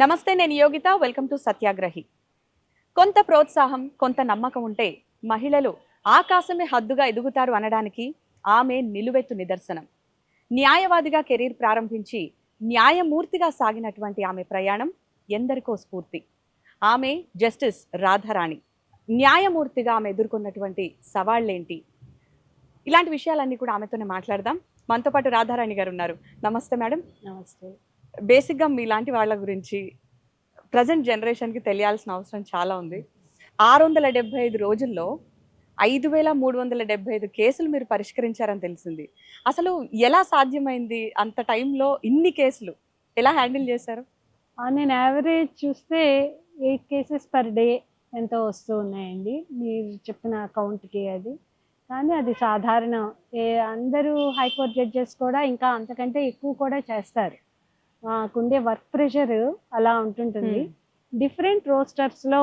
నమస్తే, నేను Yogita. Welcome to సత్యాగ్రహి. కొంత ప్రోత్సాహం, కొంత నమ్మకం ఉంటే మహిళలు ఆకాశమే హద్దుగా ఎదుగుతారు అనడానికి ఆమె నిలువెత్తు నిదర్శనం. న్యాయవాదిగా కెరీర్ ప్రారంభించి న్యాయమూర్తిగా సాగినటువంటి ఆమె ప్రయాణం ఎందరికో స్ఫూర్తి. ఆమె జస్టిస్ రాధారాణి. న్యాయమూర్తిగా ఆమె ఎదుర్కొన్నటువంటి సవాళ్ళేంటి, ఇలాంటి విషయాలన్నీ కూడా ఆమెతోనే మాట్లాడదాం. మనతో పాటు రాధారాణి గారు ఉన్నారు. నమస్తే మేడం. నమస్తే. బేసిక్గా మీలాంటి వాళ్ళ గురించి ప్రజెంట్ జనరేషన్కి తెలియాల్సిన అవసరం చాలా ఉంది. 675 రోజుల్లో 5375 కేసులు మీరు పరిష్కరించారని తెలిసింది. అసలు ఎలా సాధ్యమైంది? అంత టైంలో ఇన్ని కేసులు ఎలా హ్యాండిల్ చేశారు? నేను యావరేజ్ చూస్తే 8 కేసెస్ పర్ డే ఎంతో వస్తూ ఉన్నాయండి. మీరు చెప్పిన కౌంట్‌కి అది. కానీ అది సాధారణం. అందరూ హైకోర్ట్ జడ్జెస్ కూడా ఇంకా అంతకంటే ఎక్కువ కూడా చేస్తారు. మాకుండే వర్క్ ప్రెషర్ అలా ఉంటుంటుంది. డిఫరెంట్ రోస్టర్స్‌లో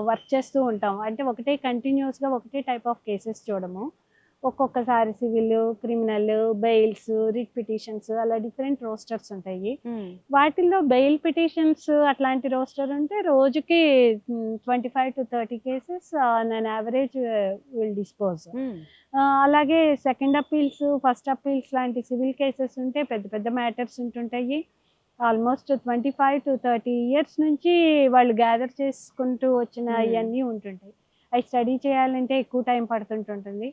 వర్క్ చేస్తూ ఉంటాం. అంటే ఒకటే కంటిన్యూస్‌గా ఒకటే టైప్ ఆఫ్ కేసెస్ చూడము. ఒక్కొక్కసారి civil, criminal, bails, writ petitions అలా డిఫరెంట్ రోస్టర్స్ ఉంటాయి. వాటిల్లో బెయిల్ పిటిషన్స్ అట్లాంటి రోస్టర్ ఉంటే రోజుకి 25-30 cases on average will dispose. అలాగే సెకండ్ అప్పీల్స్, ఫస్ట్ అప్పీల్స్ లాంటి సివిల్ కేసెస్ ఉంటే పెద్ద పెద్ద మ్యాటర్స్ ఉంటుంటాయి. ఆల్మోస్ట్ 25-30 ఇయర్స్ నుంచి వాళ్ళు గ్యాదర్ చేసుకుంటూ వచ్చిన ఇవన్నీ ఉంటుంటాయి. అవి స్టడీ చేయాలంటే ఎక్కువ టైం పడుతుంటుంది.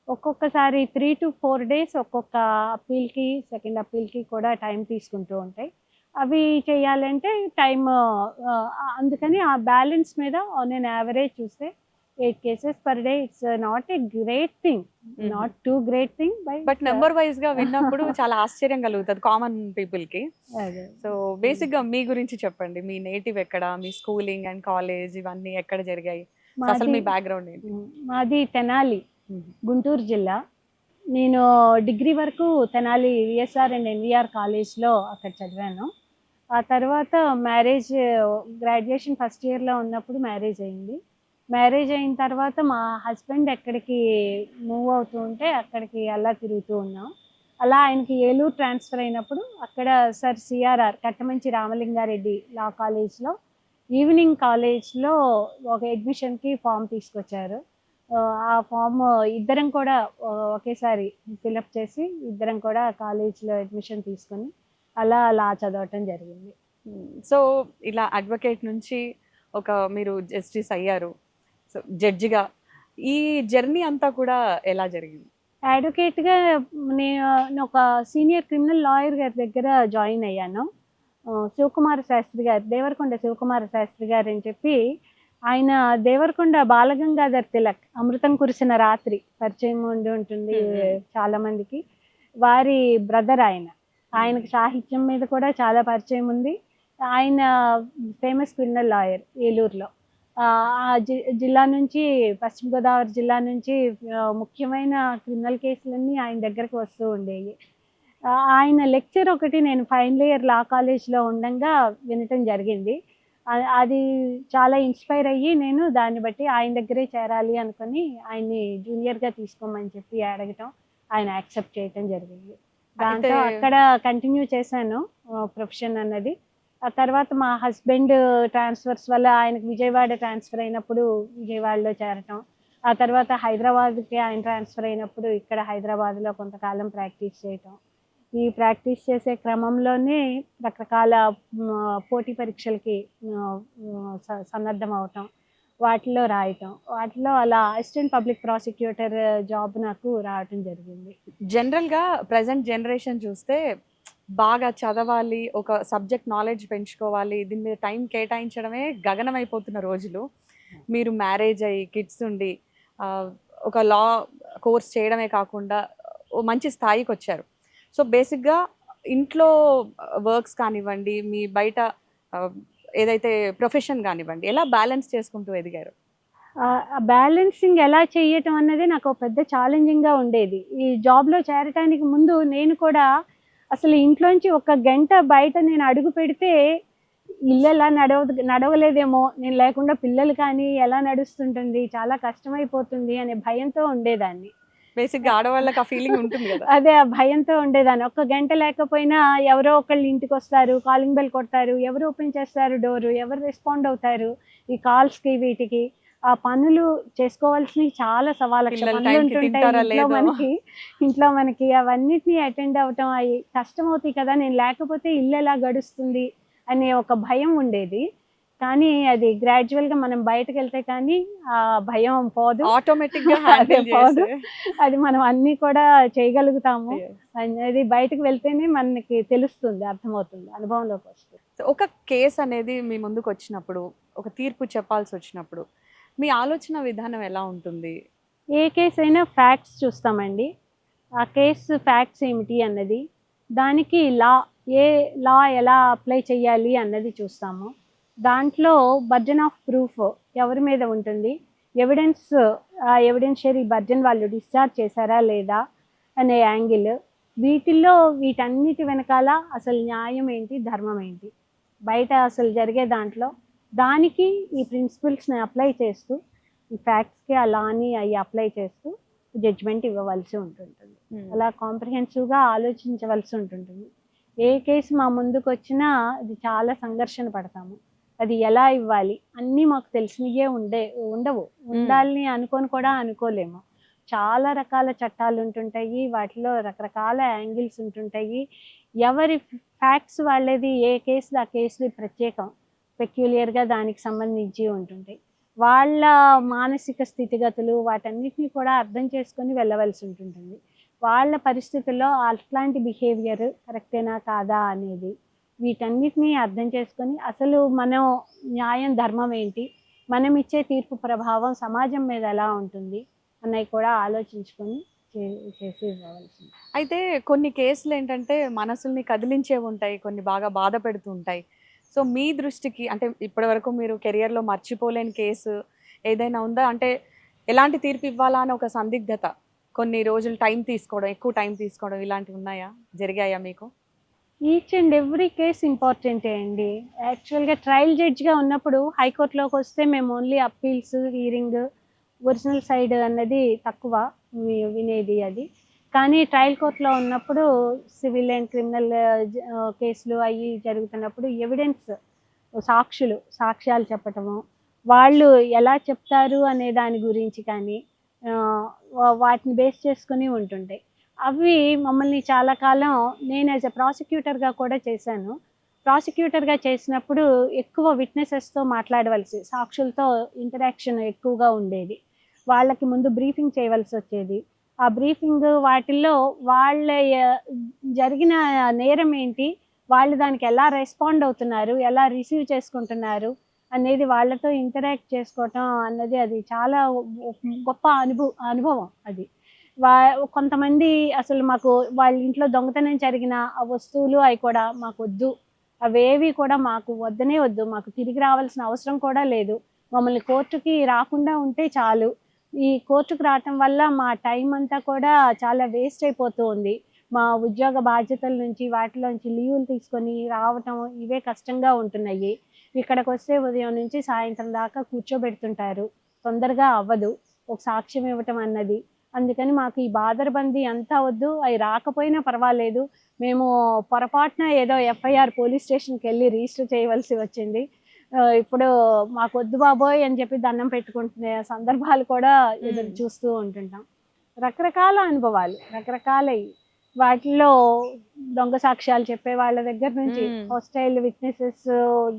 ఒక్కొక్కసారి 3-4 డేస్ ఒక్కొక్క అప్పీల్కి, సెకండ్ అప్పీల్కి కూడా టైం తీసుకుంటూ ఉంటాయి. అవి చేయాలంటే టైమ్, అందుకని ఆ బ్యాలెన్స్ మీద నేను యావరేజ్ చూస్తే 8 cases per day. It's not a great thing, not two great thing, but number wise గా విన్నప్పుడు చాలా ఆశ్చర్యం కలుగుతుంది కామన్ పీపుల్ కి. సో బేసిక్ గా మీ గురించి చెప్పండి. మీ నేటివ్ ఎక్కడ, మీ స్కూలింగ్ అండ్ కాలేజ్ ఇవన్నీ ఎక్కడ జరిగాయి, అసలు మీ బ్యాక్గ్రౌండ్ ఏంటి? మాది తెనాలి, గుంటూరు జిల్లా. నేను డిగ్రీ వరకు తెనాలి విఎస్ఆర్ అండ్ ఎన్విఆర్ కాలేజ్లో అక్కడ చదివాను. ఆ తర్వాత మ్యారేజ్, గ్రాడ్యుయేషన్ ఫస్ట్ ఇయర్లో ఉన్నప్పుడు మ్యారేజ్ అయింది. మ్యారేజ్ అయిన తర్వాత మా హస్బెండ్ ఎక్కడికి మూవ్ అవుతూ ఉంటే అక్కడికి అలా తిరుగుతూ ఉన్నాం. అలా ఆయనకి ఏలూరు ట్రాన్స్ఫర్ అయినప్పుడు అక్కడ సార్ సిఆర్ఆర్ కట్టమంచి రామలింగారెడ్డి లా కాలేజ్లో ఈవినింగ్ కాలేజ్లో ఒక అడ్మిషన్కి ఫామ్ తీసుకొచ్చారు. ఆ ఫామ్ ఇద్దరం కూడా ఒకేసారి ఫిలప్ చేసి ఇద్దరం కూడా కాలేజ్లో అడ్మిషన్ తీసుకొని అలా లా చదవటం జరిగింది. సో ఇలా అడ్వకేట్ నుంచి మీరు జస్టిస్ అయ్యారు, సో జడ్జిగా. ఈ జర్నీ అంతా కూడా ఎలా జరిగింది? అడ్వకేట్గా నేను ఒక సీనియర్ క్రిమినల్ లాయర్ గారి దగ్గర జాయిన్ అయ్యాను. శివకుమార శాస్త్రి గారు, దేవరకొండ శివకుమార శాస్త్రి గారు అని చెప్పి, ఆయన దేవరకొండ బాలగంగాధర్ తిలక్ అమృతం కురిసిన రాత్రి పరిచయం ఉండి ఉంటుంది చాలా మందికి. వారి బ్రదర్ ఆయన. ఆయనకు సాహిత్యం మీద కూడా చాలా పరిచయం ఉంది. ఆయన ఫేమస్ క్రిమినల్ లాయర్ ఏలూరులో. ఆ జిల్లా నుంచి, పశ్చిమ గోదావరి జిల్లా నుంచి ముఖ్యమైన క్రిమినల్ కేసులన్నీ ఆయన దగ్గరకు వస్తూ ఉండేవి. ఆయన లెక్చర్ ఒకటి నేను ఫైనల్ ఇయర్ లా కాలేజ్లో ఉండగా వినటం జరిగింది. అది చాలా ఇన్స్పైర్ అయ్యి నేను దాన్ని బట్టి ఆయన దగ్గరే చేరాలి అనుకుని ఆయన్ని జూనియర్గా తీసుకోమని చెప్పి అడగటం, ఆయన యాక్సెప్ట్ చేయటం జరిగింది. దాంతో అక్కడ కంటిన్యూ చేశాను ప్రొఫెషన్ అన్నది. ఆ తర్వాత మా హస్బెండ్ ట్రాన్స్ఫర్స్ వల్ల ఆయనకు విజయవాడ ట్రాన్స్ఫర్ అయినప్పుడు విజయవాడలో చేరటం, ఆ తర్వాత హైదరాబాద్కి ఆయన ట్రాన్స్ఫర్ అయినప్పుడు ఇక్కడ హైదరాబాద్లో కొంతకాలం ప్రాక్టీస్ చేయటం. ఈ ప్రాక్టీస్ చేసే క్రమంలోనే రకరకాల పోటీ పరీక్షలకి సన్నద్ధం అవటం, వాటిలో రాయటం, వాటిలో అలా అసిస్టెంట్ పబ్లిక్ ప్రాసిక్యూటర్ జాబ్ నాకు రావటం జరిగింది. జనరల్గా ప్రజెంట్ జనరేషన్ చూస్తే బాగా చదవాలి, ఒక సబ్జెక్ట్ నాలెడ్జ్ పెంచుకోవాలి, దీని మీద టైం కేటాయించడమే గగనమైపోతున్న రోజులు. మీరు మ్యారేజ్ అయ్యి కిడ్స్ ఉండి ఒక లా కోర్స్ చేయడమే కాకుండా మంచి స్థాయికి వచ్చారు. సో బేసిక్గా ఇంట్లో వర్క్స్ కానివ్వండి, మీ బయట ఏదైతే ప్రొఫెషన్ కానివ్వండి, ఎలా బ్యాలెన్స్ చేసుకుంటూ ఎదిగారు? బ్యాలెన్సింగ్ ఎలా చేయటం అన్నది నాకు పెద్ద ఛాలెంజింగ్గా ఉండేది. ఈ జాబ్లో చేరటానికి ముందు నేను కూడా అసలు ఇంట్లోంచి ఒక గంట బయట నేను అడుగు పెడితే ఇల్లు ఎలా నడవలేదేమో, నేను లేకుండా పిల్లలు కానీ ఎలా నడుస్తుంటుంది, చాలా కష్టమైపోతుంది అనే భయంతో ఉండేదాన్ని. బేసిక్ గా ఆడవాళ్ళకి ఆ ఫీలింగ్ ఉంటుంది కదా. అదే ఆ భయంతో ఉండేదాన్ని. ఒక్క గంట లేకపోయినా ఎవరో ఒకళ్ళు ఇంటికి వస్తారు, కాలింగ్ బెల్ కొడతారు, ఎవరు ఓపెన్ చేస్తారు డోరు, ఎవరు రెస్పాండ్ అవుతారు ఈ కాల్స్కి వీటికి. ఆ పనులు చేసుకోవాల్సినవి చాలా సవాలక్ష పిల్లలు పనులు టైంకి ఉంటుంటాయి తింటారా ఇంట్లో లేదో. మనకి. ఇంట్లో మనకి అవన్నిటిని అటెండ్ అవ్వటం అవి కష్టమవుతాయి కదా, నేను లేకపోతే ఇల్లు ఎలా గడుస్తుంది అనే ఒక భయం ఉండేది. కానీ అది గ్రాడ్యువల్గా మనం బయటకు వెళ్తే కానీ ఆ భయం పోదు. ఆటోమేటిక్ గా అదే హ్యాండిల్ పోదు. చేస్తే. అది మనం అన్నీ కూడా చేయగలుగుతాము అనేది బయటకు వెళ్తేనే మనకి తెలుస్తుంది, అర్థమవుతుంది, అనుభవంలోకి వస్తుంది. ఒక కేసు అనేది మీ ముందుకు వచ్చినప్పుడు, ఒక తీర్పు చెప్పాల్సి వచ్చినప్పుడు మీ ఆలోచన విధానం ఎలా ఉంటుంది? ఏ కేసు అయినా ఫ్యాక్ట్స్ చూస్తామండి. ఆ కేసు ఫ్యాక్ట్స్ ఏమిటి అన్నది, దానికి ఏ లా ఎలా అప్లై చేయాలి అన్నది చూస్తాము. దాంట్లో బర్డెన్ ఆఫ్ ప్రూఫ్ ఎవరి మీద ఉంటుంది, ఎవిడెన్స్, ఎవిడెన్షియరీ బర్డెన్ వాళ్ళు డిశ్చార్జ్ చేశారా లేదా అనే యాంగిల్, వీటన్నిటి వెనకాల అసలు న్యాయం ఏంటి, ధర్మం ఏంటి, బయట అసలు జరిగే దాంట్లో దానికి ఈ ప్రిన్సిపల్స్ని అప్లై చేస్తూ, ఈ ఫ్యాక్ట్స్కి ఆ లాని అవి అప్లై చేస్తూ జడ్జ్మెంట్ ఇవ్వవలసి ఉంటుంటుంది. అలా కాంప్రిహెన్సివ్గా ఆలోచించవలసి ఉంటుంటుంది. ఏ కేసు మా ముందుకు వచ్చినా అది చాలా సంఘర్షణ పడతాము. అది ఎలా ఇవ్వాలి అన్నీ మాకు తెలిసినయే ఉండవు, ఉండాలని అనుకొని కూడా అనుకోలేము. చాలా రకాల చట్టాలు ఉంటుంటాయి, వాటిలో రకరకాల యాంగిల్స్ ఉంటుంటాయి. ఎవరి ఫ్యాక్ట్స్ వాళ్ళది, ఏ కేసు ఆ కేసు ప్రత్యేకం, పెక్యులియర్గా దానికి సంబంధించి ఉంటుంటాయి. వాళ్ళ మానసిక స్థితిగతులు వాటన్నిటిని కూడా అర్థం చేసుకొని వెళ్ళవలసి ఉంటుంటుంది. వాళ్ళ పరిస్థితుల్లో అట్లాంటి బిహేవియర్ కరెక్టేనా కాదా అనేది, వీటన్నిటినీ అర్థం చేసుకొని అసలు మనం న్యాయం ధర్మం ఏంటి, మనం ఇచ్చే తీర్పు ప్రభావం సమాజం మీద ఎలా ఉంటుంది అన్నవి కూడా ఆలోచించుకొని చేసి ఇవ్వవలసింది. అయితే కొన్ని కేసులు ఏంటంటే మనసుల్ని కదిలించేవి ఉంటాయి, కొన్ని బాగా బాధ పెడుతూ ఉంటాయి. సో మీ దృష్టికి అంటే ఇప్పటి వరకు మీరు కెరియర్లో మర్చిపోలేని కేసు ఏదైనా ఉందా? అంటే ఎలాంటి తీర్పు ఇవ్వాలా అని ఒక సందిగ్ధత, కొన్ని రోజులు టైం తీసుకోవడం, ఎక్కువ టైం తీసుకోవడం, ఇలాంటివి ఉన్నాయా, జరిగాయా మీకు? ఈచ్ అండ్ ఎవ్రీ కేస్ ఇంపార్టెంటే అండి. యాక్చువల్గా ట్రయల్ జడ్జ్గా ఉన్నప్పుడు హైకోర్టులోకి వస్తే మేము only appeals, hearing, original side అన్నది తక్కువ వినేది అది. కానీ ట్రయల్ కోర్టులో ఉన్నప్పుడు సివిల్ అండ్ క్రిమినల్ కేసులు అవి జరుగుతున్నప్పుడు ఎవిడెన్స్, సాక్ష్యాలు చెప్పటము, వాళ్ళు ఎలా చెప్తారు అనే దాని గురించి కానీ వాటిని బేస్ చేసుకుని ఉంటుంటాయి. అవి మమ్మల్ని చాలా కాలం, నేను యాజ్ ఎ ప్రాసిక్యూటర్గా కూడా చేశాను. ప్రాసిక్యూటర్గా చేసినప్పుడు ఎక్కువ విట్నెసెస్తో మాట్లాడవలసి, సాక్షులతో ఇంటరాక్షన్ ఎక్కువగా ఉండేది. వాళ్ళకి ముందు బ్రీఫింగ్ చేయవలసి వచ్చేది. ఆ బ్రీఫింగ్ వాటిల్లో వాళ్ళ జరిగిన నేరం ఏంటి, వాళ్ళు దానికి ఎలా రెస్పాండ్ అవుతున్నారు, ఎలా రిసీవ్ చేసుకుంటున్నారు అనేది వాళ్ళతో ఇంటరాక్ట్ చేసుకోవటం అన్నది అది చాలా గొప్ప అనుభవం అది. కొంతమంది అసలు మాకు వాళ్ళ ఇంట్లో దొంగతనం జరిగిన ఆ వస్తువులు అవి కూడా మాకు వద్దు, అవేవి కూడా మాకు వద్దనే వద్దు, మాకు తిరిగి రావాల్సిన అవసరం కూడా లేదు, మమ్మల్ని కోర్టుకి రాకుండా ఉంటే చాలు, ఈ కోర్టుకు రావటం వల్ల మా టైం అంతా కూడా చాలా వేస్ట్ అయిపోతూ ఉంది, మా ఉద్యోగ బాధ్యతల నుంచి వాటిలోంచి లీవులు తీసుకొని రావటం ఇవే కష్టంగా ఉంటున్నాయి, ఇక్కడికి వస్తే ఉదయం నుంచి సాయంత్రం దాకా కూర్చోబెడుతుంటారు, తొందరగా అవ్వదు ఒక సాక్ష్యం ఇవ్వటం అన్నది, అందుకని మాకు ఈ బాదరబందీ అంతా వద్దు, అవి రాకపోయినా పర్వాలేదు, మేము పొరపాటున ఏదో ఎఫ్ఐఆర్ పోలీస్ స్టేషన్కి వెళ్ళి రిజిస్టర్ చేయవలసి వచ్చింది, ఇప్పుడు మాకు వద్దు బాబోయ్ అని చెప్పి దండం పెట్టుకుంటునే సందర్భాలు కూడా ఎదురు చూస్తూ ఉంటుంటాం. రకరకాల అనుభవాలు, రకరకాలవి, వాటిల్లో దొంగ సాక్ష్యాలు చెప్పే వాళ్ళ దగ్గర నుంచి, హాస్టైల్ విట్నెసెస్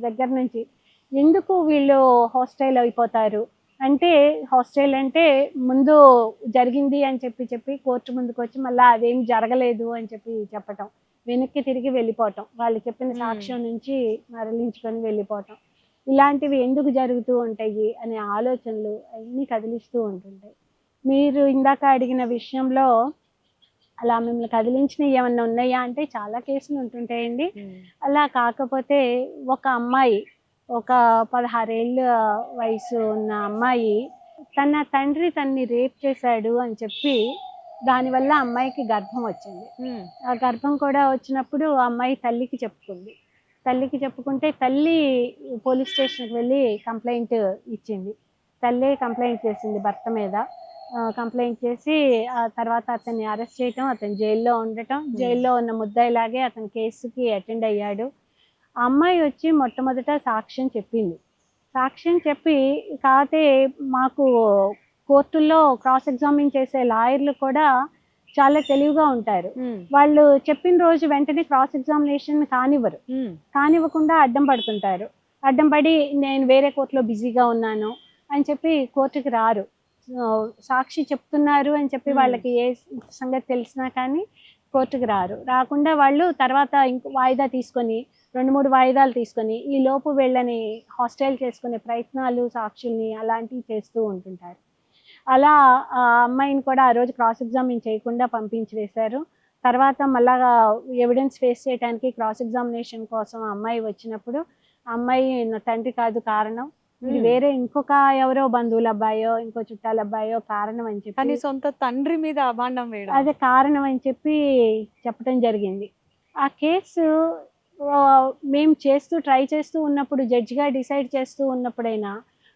దగ్గర నుంచి, ఎందుకు వీళ్ళు హాస్టైల్ అయిపోతారు అంటే, హాస్టైల్ అంటే ముందు జరిగింది అని చెప్పి కోర్టు ముందుకు వచ్చి మళ్ళీ అదేం జరగలేదు అని చెప్పటం, వెనక్కి తిరిగి వెళ్ళిపోవటం, వాళ్ళు చెప్పిన సాక్ష్యం నుంచి మరలించుకొని వెళ్ళిపోవటం, ఇలాంటివి ఎందుకు జరుగుతూ ఉంటాయి అనే ఆలోచనలు అన్నీ కదిలిస్తూ ఉంటుంటాయి. మీరు ఇందాక అడిగిన విషయంలో అలా మిమ్మల్ని కదిలించినవి ఏమన్నా ఉన్నాయా అంటే చాలా కేసులు ఉంటుంటాయండి. అలా కాకపోతే ఒక అమ్మాయి, ఒక 16 ఏళ్ళ వయసు ఉన్న అమ్మాయి, తన తండ్రి తన్ని రేప్ చేశాడు అని చెప్పి దానివల్ల అమ్మాయికి గర్భం వచ్చింది. ఆ గర్భం కూడా వచ్చినప్పుడు అమ్మాయి తల్లికి చెప్పుకుంది. తల్లికి చెప్పుకుంటే తల్లి పోలీస్ స్టేషన్కి వెళ్ళి కంప్లైంట్ ఇచ్చింది. తల్లి కంప్లైంట్ చేసింది భర్త మీద. కంప్లైంట్ చేసి ఆ తర్వాత అతన్ని అరెస్ట్ చేయటం, అతను జైల్లో ఉండటం, జైల్లో ఉన్న ముద్దాయిలాగే అతని కేసుకి అటెండ్ అయ్యాడు. ఆ అమ్మాయి వచ్చి మొట్టమొదట సాక్ష్యం చెప్పింది. సాక్ష్యం చెప్పి కాకపోతే మాకు కోర్టుల్లో క్రాస్ ఎగ్జామిన్ చేసే లాయర్లు కూడా చాలా తెలివిగా ఉంటారు. వాళ్ళు చెప్పిన రోజు వెంటనే క్రాస్ ఎగ్జామినేషన్ కానివ్వకుండా అడ్డం పడుతుంటారు. అడ్డం పడి నేను వేరే కోర్టులో బిజీగా ఉన్నాను అని చెప్పి కోర్టుకి రారు. సాక్షి చెప్తున్నారు అని చెప్పి వాళ్ళకి ఏ సంగతి తెలిసినా కానీ కోర్టుకి రాకుండా వాళ్ళు తర్వాత ఇంకో వాయిదా తీసుకొని 2-3 వాయిదాలు తీసుకొని ఈ లోపు వీళ్ళని హాస్టైల్ చేసుకునే ప్రయత్నాలు, సాక్షుల్ని అలాంటివి చేస్తూ ఉంటుంటారు. అలా ఆ అమ్మాయిని కూడా ఆ రోజు క్రాస్ ఎగ్జామిన్ చేయకుండా పంపించి వేశారు. తర్వాత మళ్ళా ఎవిడెన్స్ ఫేస్ చేయడానికి క్రాస్ ఎగ్జామినేషన్ కోసం ఆ అమ్మాయి వచ్చినప్పుడు ఆ అమ్మాయి నా తండ్రి కాదు కారణం, ఇది వేరే ఇంకొక ఎవరో బంధువుల అబ్బాయో ఇంకో చుట్టాల అబ్బాయో కారణం అని చెప్పి సొంత తండ్రి మీద అభాండం వేయడం, అదే కారణం అని చెప్పి చెప్పడం జరిగింది. ఆ కేసు మేము ట్రై చేస్తూ ఉన్నప్పుడు, జడ్జిగా డిసైడ్ చేస్తూ ఉన్నప్పుడైనా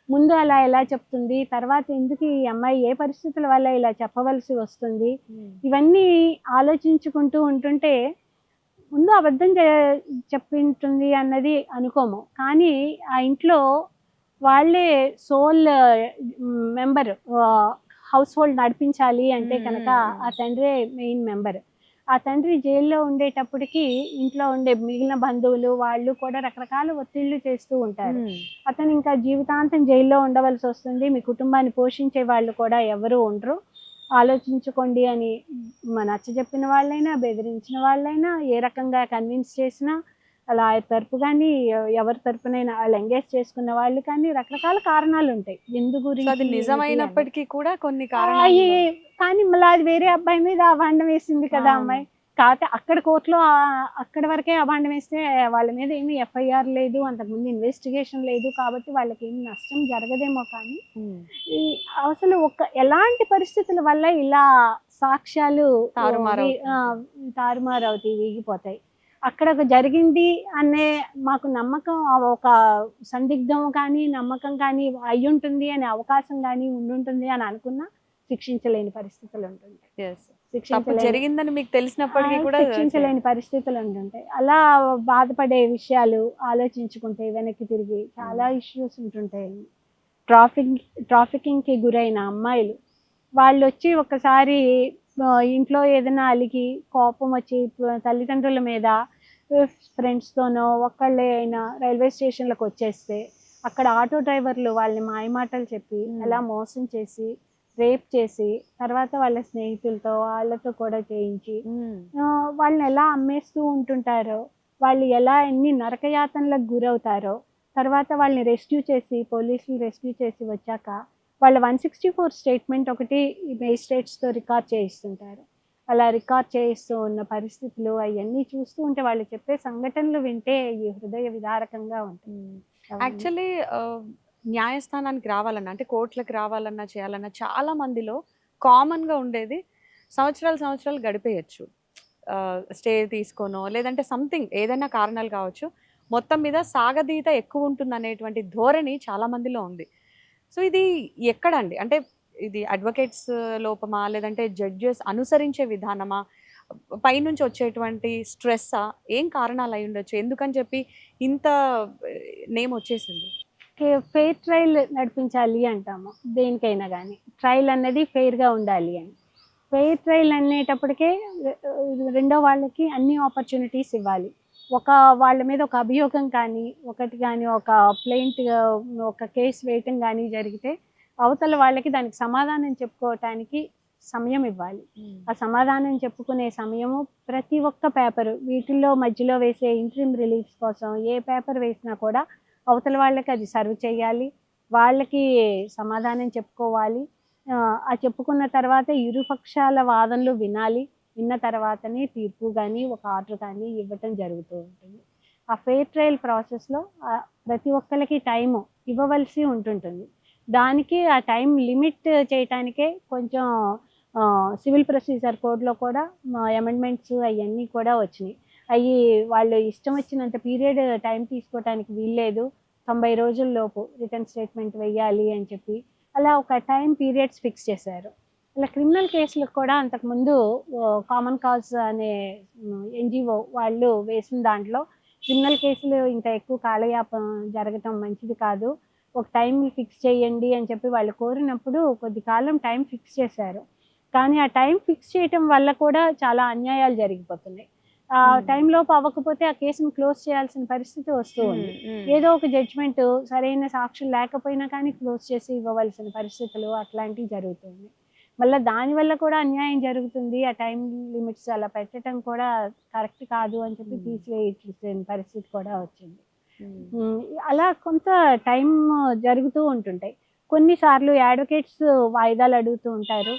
ముందు అలా ఎలా చెప్తుంది, తర్వాత ఎందుకు ఈ అమ్మాయి ఏ పరిస్థితుల వల్ల ఇలా చెప్పవలసి వస్తుంది, ఇవన్నీ ఆలోచించుకుంటూ ఉంటుంటే ముందు అబద్ధం చెప్పింటుంది అన్నది అనుకోము. కానీ ఆ ఇంట్లో వాళ్ళే సోల్ మెంబర్, హౌస్ హోల్డ్ నడిపించాలి అంటే కనుక ఆ తండ్రే మెయిన్ మెంబర్. ఆ తండ్రి జైల్లో ఉండేటప్పటికి ఇంట్లో ఉండే మిగిలిన బంధువులు వాళ్ళు కూడా రకరకాల ఒత్తిళ్లు చేస్తూ ఉంటారు. అతను ఇంకా జీవితాంతం జైల్లో ఉండవలసి వస్తుంది, మీ కుటుంబాన్ని పోషించే వాళ్ళు కూడా ఎవరు ఉండరు, ఆలోచించుకోండి అని నచ్చ చెప్పిన వాళ్ళైనా, బెదిరించిన వాళ్ళైనా, ఏ రకంగా కన్విన్స్ చేసినా, అలా తరపు కానీ ఎవరి తరపునైనా వాళ్ళు ఎంగేజ్ చేసుకున్న వాళ్ళు కానీ రకరకాల కారణాలు ఉంటాయి ఎందు గురించి నిజమైనప్పటికీ కూడా కొన్ని కారణాలు. కానీ మళ్ళీ అది వేరే అబ్బాయి మీద అభాండం వేసింది కదా అమ్మాయి. కాకపోతే అక్కడ కోర్టులో అక్కడ వరకే అభాండం వేస్తే వాళ్ళ మీద ఏమీ ఎఫ్ఐఆర్ లేదు, అంతకుముందు ఇన్వెస్టిగేషన్ లేదు, కాబట్టి వాళ్ళకి ఏమి నష్టం జరగదేమో. కానీ ఈ అసలు ఎలాంటి పరిస్థితుల వల్ల ఇలా సాక్ష్యాలు తారుమారవుతాయి, వీగిపోతాయి. అక్కడ జరిగింది అనే మాకు నమ్మకం, ఒక సందిగ్ధం కానీ నమ్మకం కానీ అయ్యుంటుంది అనే అవకాశం కానీ ఉండుంటుంది అని అనుకున్నా శిక్షించలేని పరిస్థితులు ఉంటుంటాయి. జరిగిందని మీకు తెలిసినప్పటికీ కూడా శిక్షించలేని పరిస్థితులు ఉంటుంటాయి. అలా బాధపడే విషయాలు ఆలోచించుకుంటే వెనక్కి తిరిగి చాలా ఇష్యూస్ ఉంటుంటాయి. ట్రాఫికింగ్కి గురైన అమ్మాయిలు వాళ్ళు వచ్చి ఒకసారి ఇంట్లో ఏదైనా అలిగి కోపం వచ్చి తల్లిదండ్రుల మీద ఫ్రెండ్స్తోనో ఒక్కళ్ళే అయినా రైల్వే స్టేషన్లకు వచ్చేస్తే అక్కడ ఆటో డ్రైవర్లు వాళ్ళని మాయమాటలు చెప్పి అలా మోసం చేసి రేప్ చేసి తర్వాత వాళ్ళ స్నేహితులతో వాళ్ళతో కూడా చేయించి వాళ్ళని ఎలా అమ్మేస్తూ ఉంటుంటారో, వాళ్ళు ఎలా ఎన్ని నరకయాతనలకు గురవుతారో, తర్వాత వాళ్ళని రెస్క్యూ చేసి పోలీసులు రెస్క్యూ చేసి వచ్చాక వాళ్ళ 164 స్టేట్మెంట్ ఒకటి మేజిస్ట్రేట్స్తో రికార్డ్ చేయిస్తుంటారు. అలా రికార్డ్ చేయిస్తూ ఉన్న పరిస్థితులు అవన్నీ చూస్తూ ఉంటే వాళ్ళు చెప్పే సంఘటనలు వింటే ఈ హృదయ విదారకంగా ఉంటుంది. యాక్చువల్లీ న్యాయస్థానానికి రావాలన్నా, అంటే కోర్టులకు రావాలన్నా చేయాలన్నా చాలా మందిలో కామన్గా ఉండేది సంవత్సరాలు గడిపేయచ్చు, స్టే తీసుకోనో లేదంటే సంథింగ్ ఏదైనా కారణాలు కావచ్చు, మొత్తం మీద సాగదీత ఎక్కువ ఉంటుంది అనేటువంటి ధోరణి చాలా మందిలో ఉంది. సో ఇది ఎక్కడండి, అంటే ఇది అడ్వకేట్స్ లోపమా లేదంటే జడ్జెస్ అనుసరించే విధానమా, పైనుంచి వచ్చేటువంటి స్ట్రెస్సా, ఏం కారణాలు అయి ఉండొచ్చు, ఎందుకని చెప్పి ఇంత నేమ్ వచ్చేసింది? ఫెయిర్ ట్రయల్ నడిపించాలి అంటాము దేనికైనా కానీ. ట్రయల్ అన్నది ఫెయిర్గా ఉండాలి అని. ఫెయిర్ ట్రయల్ అనేటప్పటికే రెండో వాళ్ళకి అన్ని ఆపర్చునిటీస్ ఇవ్వాలి. వాళ్ళ మీద ఒక అభియోగం కానీ ఒక ప్లెయింట్ ఒక కేసు వేయటం కానీ జరిగితే అవతల వాళ్ళకి దానికి సమాధానం చెప్పుకోవటానికి సమయం ఇవ్వాలి. ఆ సమాధానం చెప్పుకునే సమయము ప్రతి ఒక్క పేపరు, వీటిల్లో మధ్యలో వేసే ఇంట్రీమ్ రిలీఫ్స్ కోసం ఏ పేపర్ వేసినా కూడా అవతల వాళ్ళకి అది సర్వ్ చేయాలి, వాళ్ళకి సమాధానం చెప్పుకోవాలి. ఆ చెప్పుకున్న తర్వాత ఇరుపక్షాల వాదనలు వినాలి, విన్న తర్వాతనే తీర్పు కానీ ఒక ఆర్డర్ కానీ ఇవ్వటం జరుగుతూ ఉంటుంది. ఆ ఫెయిర్ ట్రయల్ ప్రాసెస్లో ప్రతి ఒక్కరికి టైము ఇవ్వవలసి ఉంటుంటుంది. దానికి ఆ టైం లిమిట్ చేయటానికే కొంచెం సివిల్ ప్రొసీజర్ కోడ్లో కూడా అమెండ్మెంట్స్ అవన్నీ కూడా వచ్చినాయి. అవి వాళ్ళు ఇష్టం వచ్చినంత పీరియడ్ టైం తీసుకోవటానికి వీల్లేదు, 90 రోజుల్లోపు రిటర్న్ స్టేట్మెంట్ వెయ్యాలి అని చెప్పి అలా ఒక టైం పీరియడ్స్ ఫిక్స్ చేశారు. ఇలా క్రిమినల్ కేసులకు కూడా అంతకుముందు కామన్ కాజ్ అనే ఎన్జిఓ వాళ్ళు వేసిన దాంట్లో క్రిమినల్ కేసులు ఇంకా ఎక్కువ కాలయాపన జరగటం మంచిది కాదు, ఒక టైం ఫిక్స్ చేయండి అని చెప్పి వాళ్ళు కోరినప్పుడు కొద్ది కాలం టైం ఫిక్స్ చేశారు. కానీ ఆ టైం ఫిక్స్ చేయటం వల్ల కూడా చాలా అన్యాయాలు జరిగిపోతున్నాయి. ఆ టైంలోపు అవ్వకపోతే ఆ కేసును క్లోజ్ చేయాల్సిన పరిస్థితి వస్తూ ఉంది. ఏదో ఒక జడ్జిమెంట్ సరైన సాక్షులు లేకపోయినా కానీ క్లోజ్ చేసి ఇవ్వవలసిన పరిస్థితులు అట్లాంటివి జరుగుతుంది. మళ్ళీ దానివల్ల కూడా అన్యాయం జరుగుతుంది. ఆ టైం లిమిట్స్ అలా పెట్టడం కూడా కరెక్ట్ కాదు అని చెప్పి తీసివేయాల్సిన పరిస్థితి కూడా వచ్చింది. అలా కొంత టైం జరుగుతూ ఉంటుంటాయి. కొన్నిసార్లు అడ్వకేట్స్ వాయిదాలు అడుగుతూ ఉంటారు.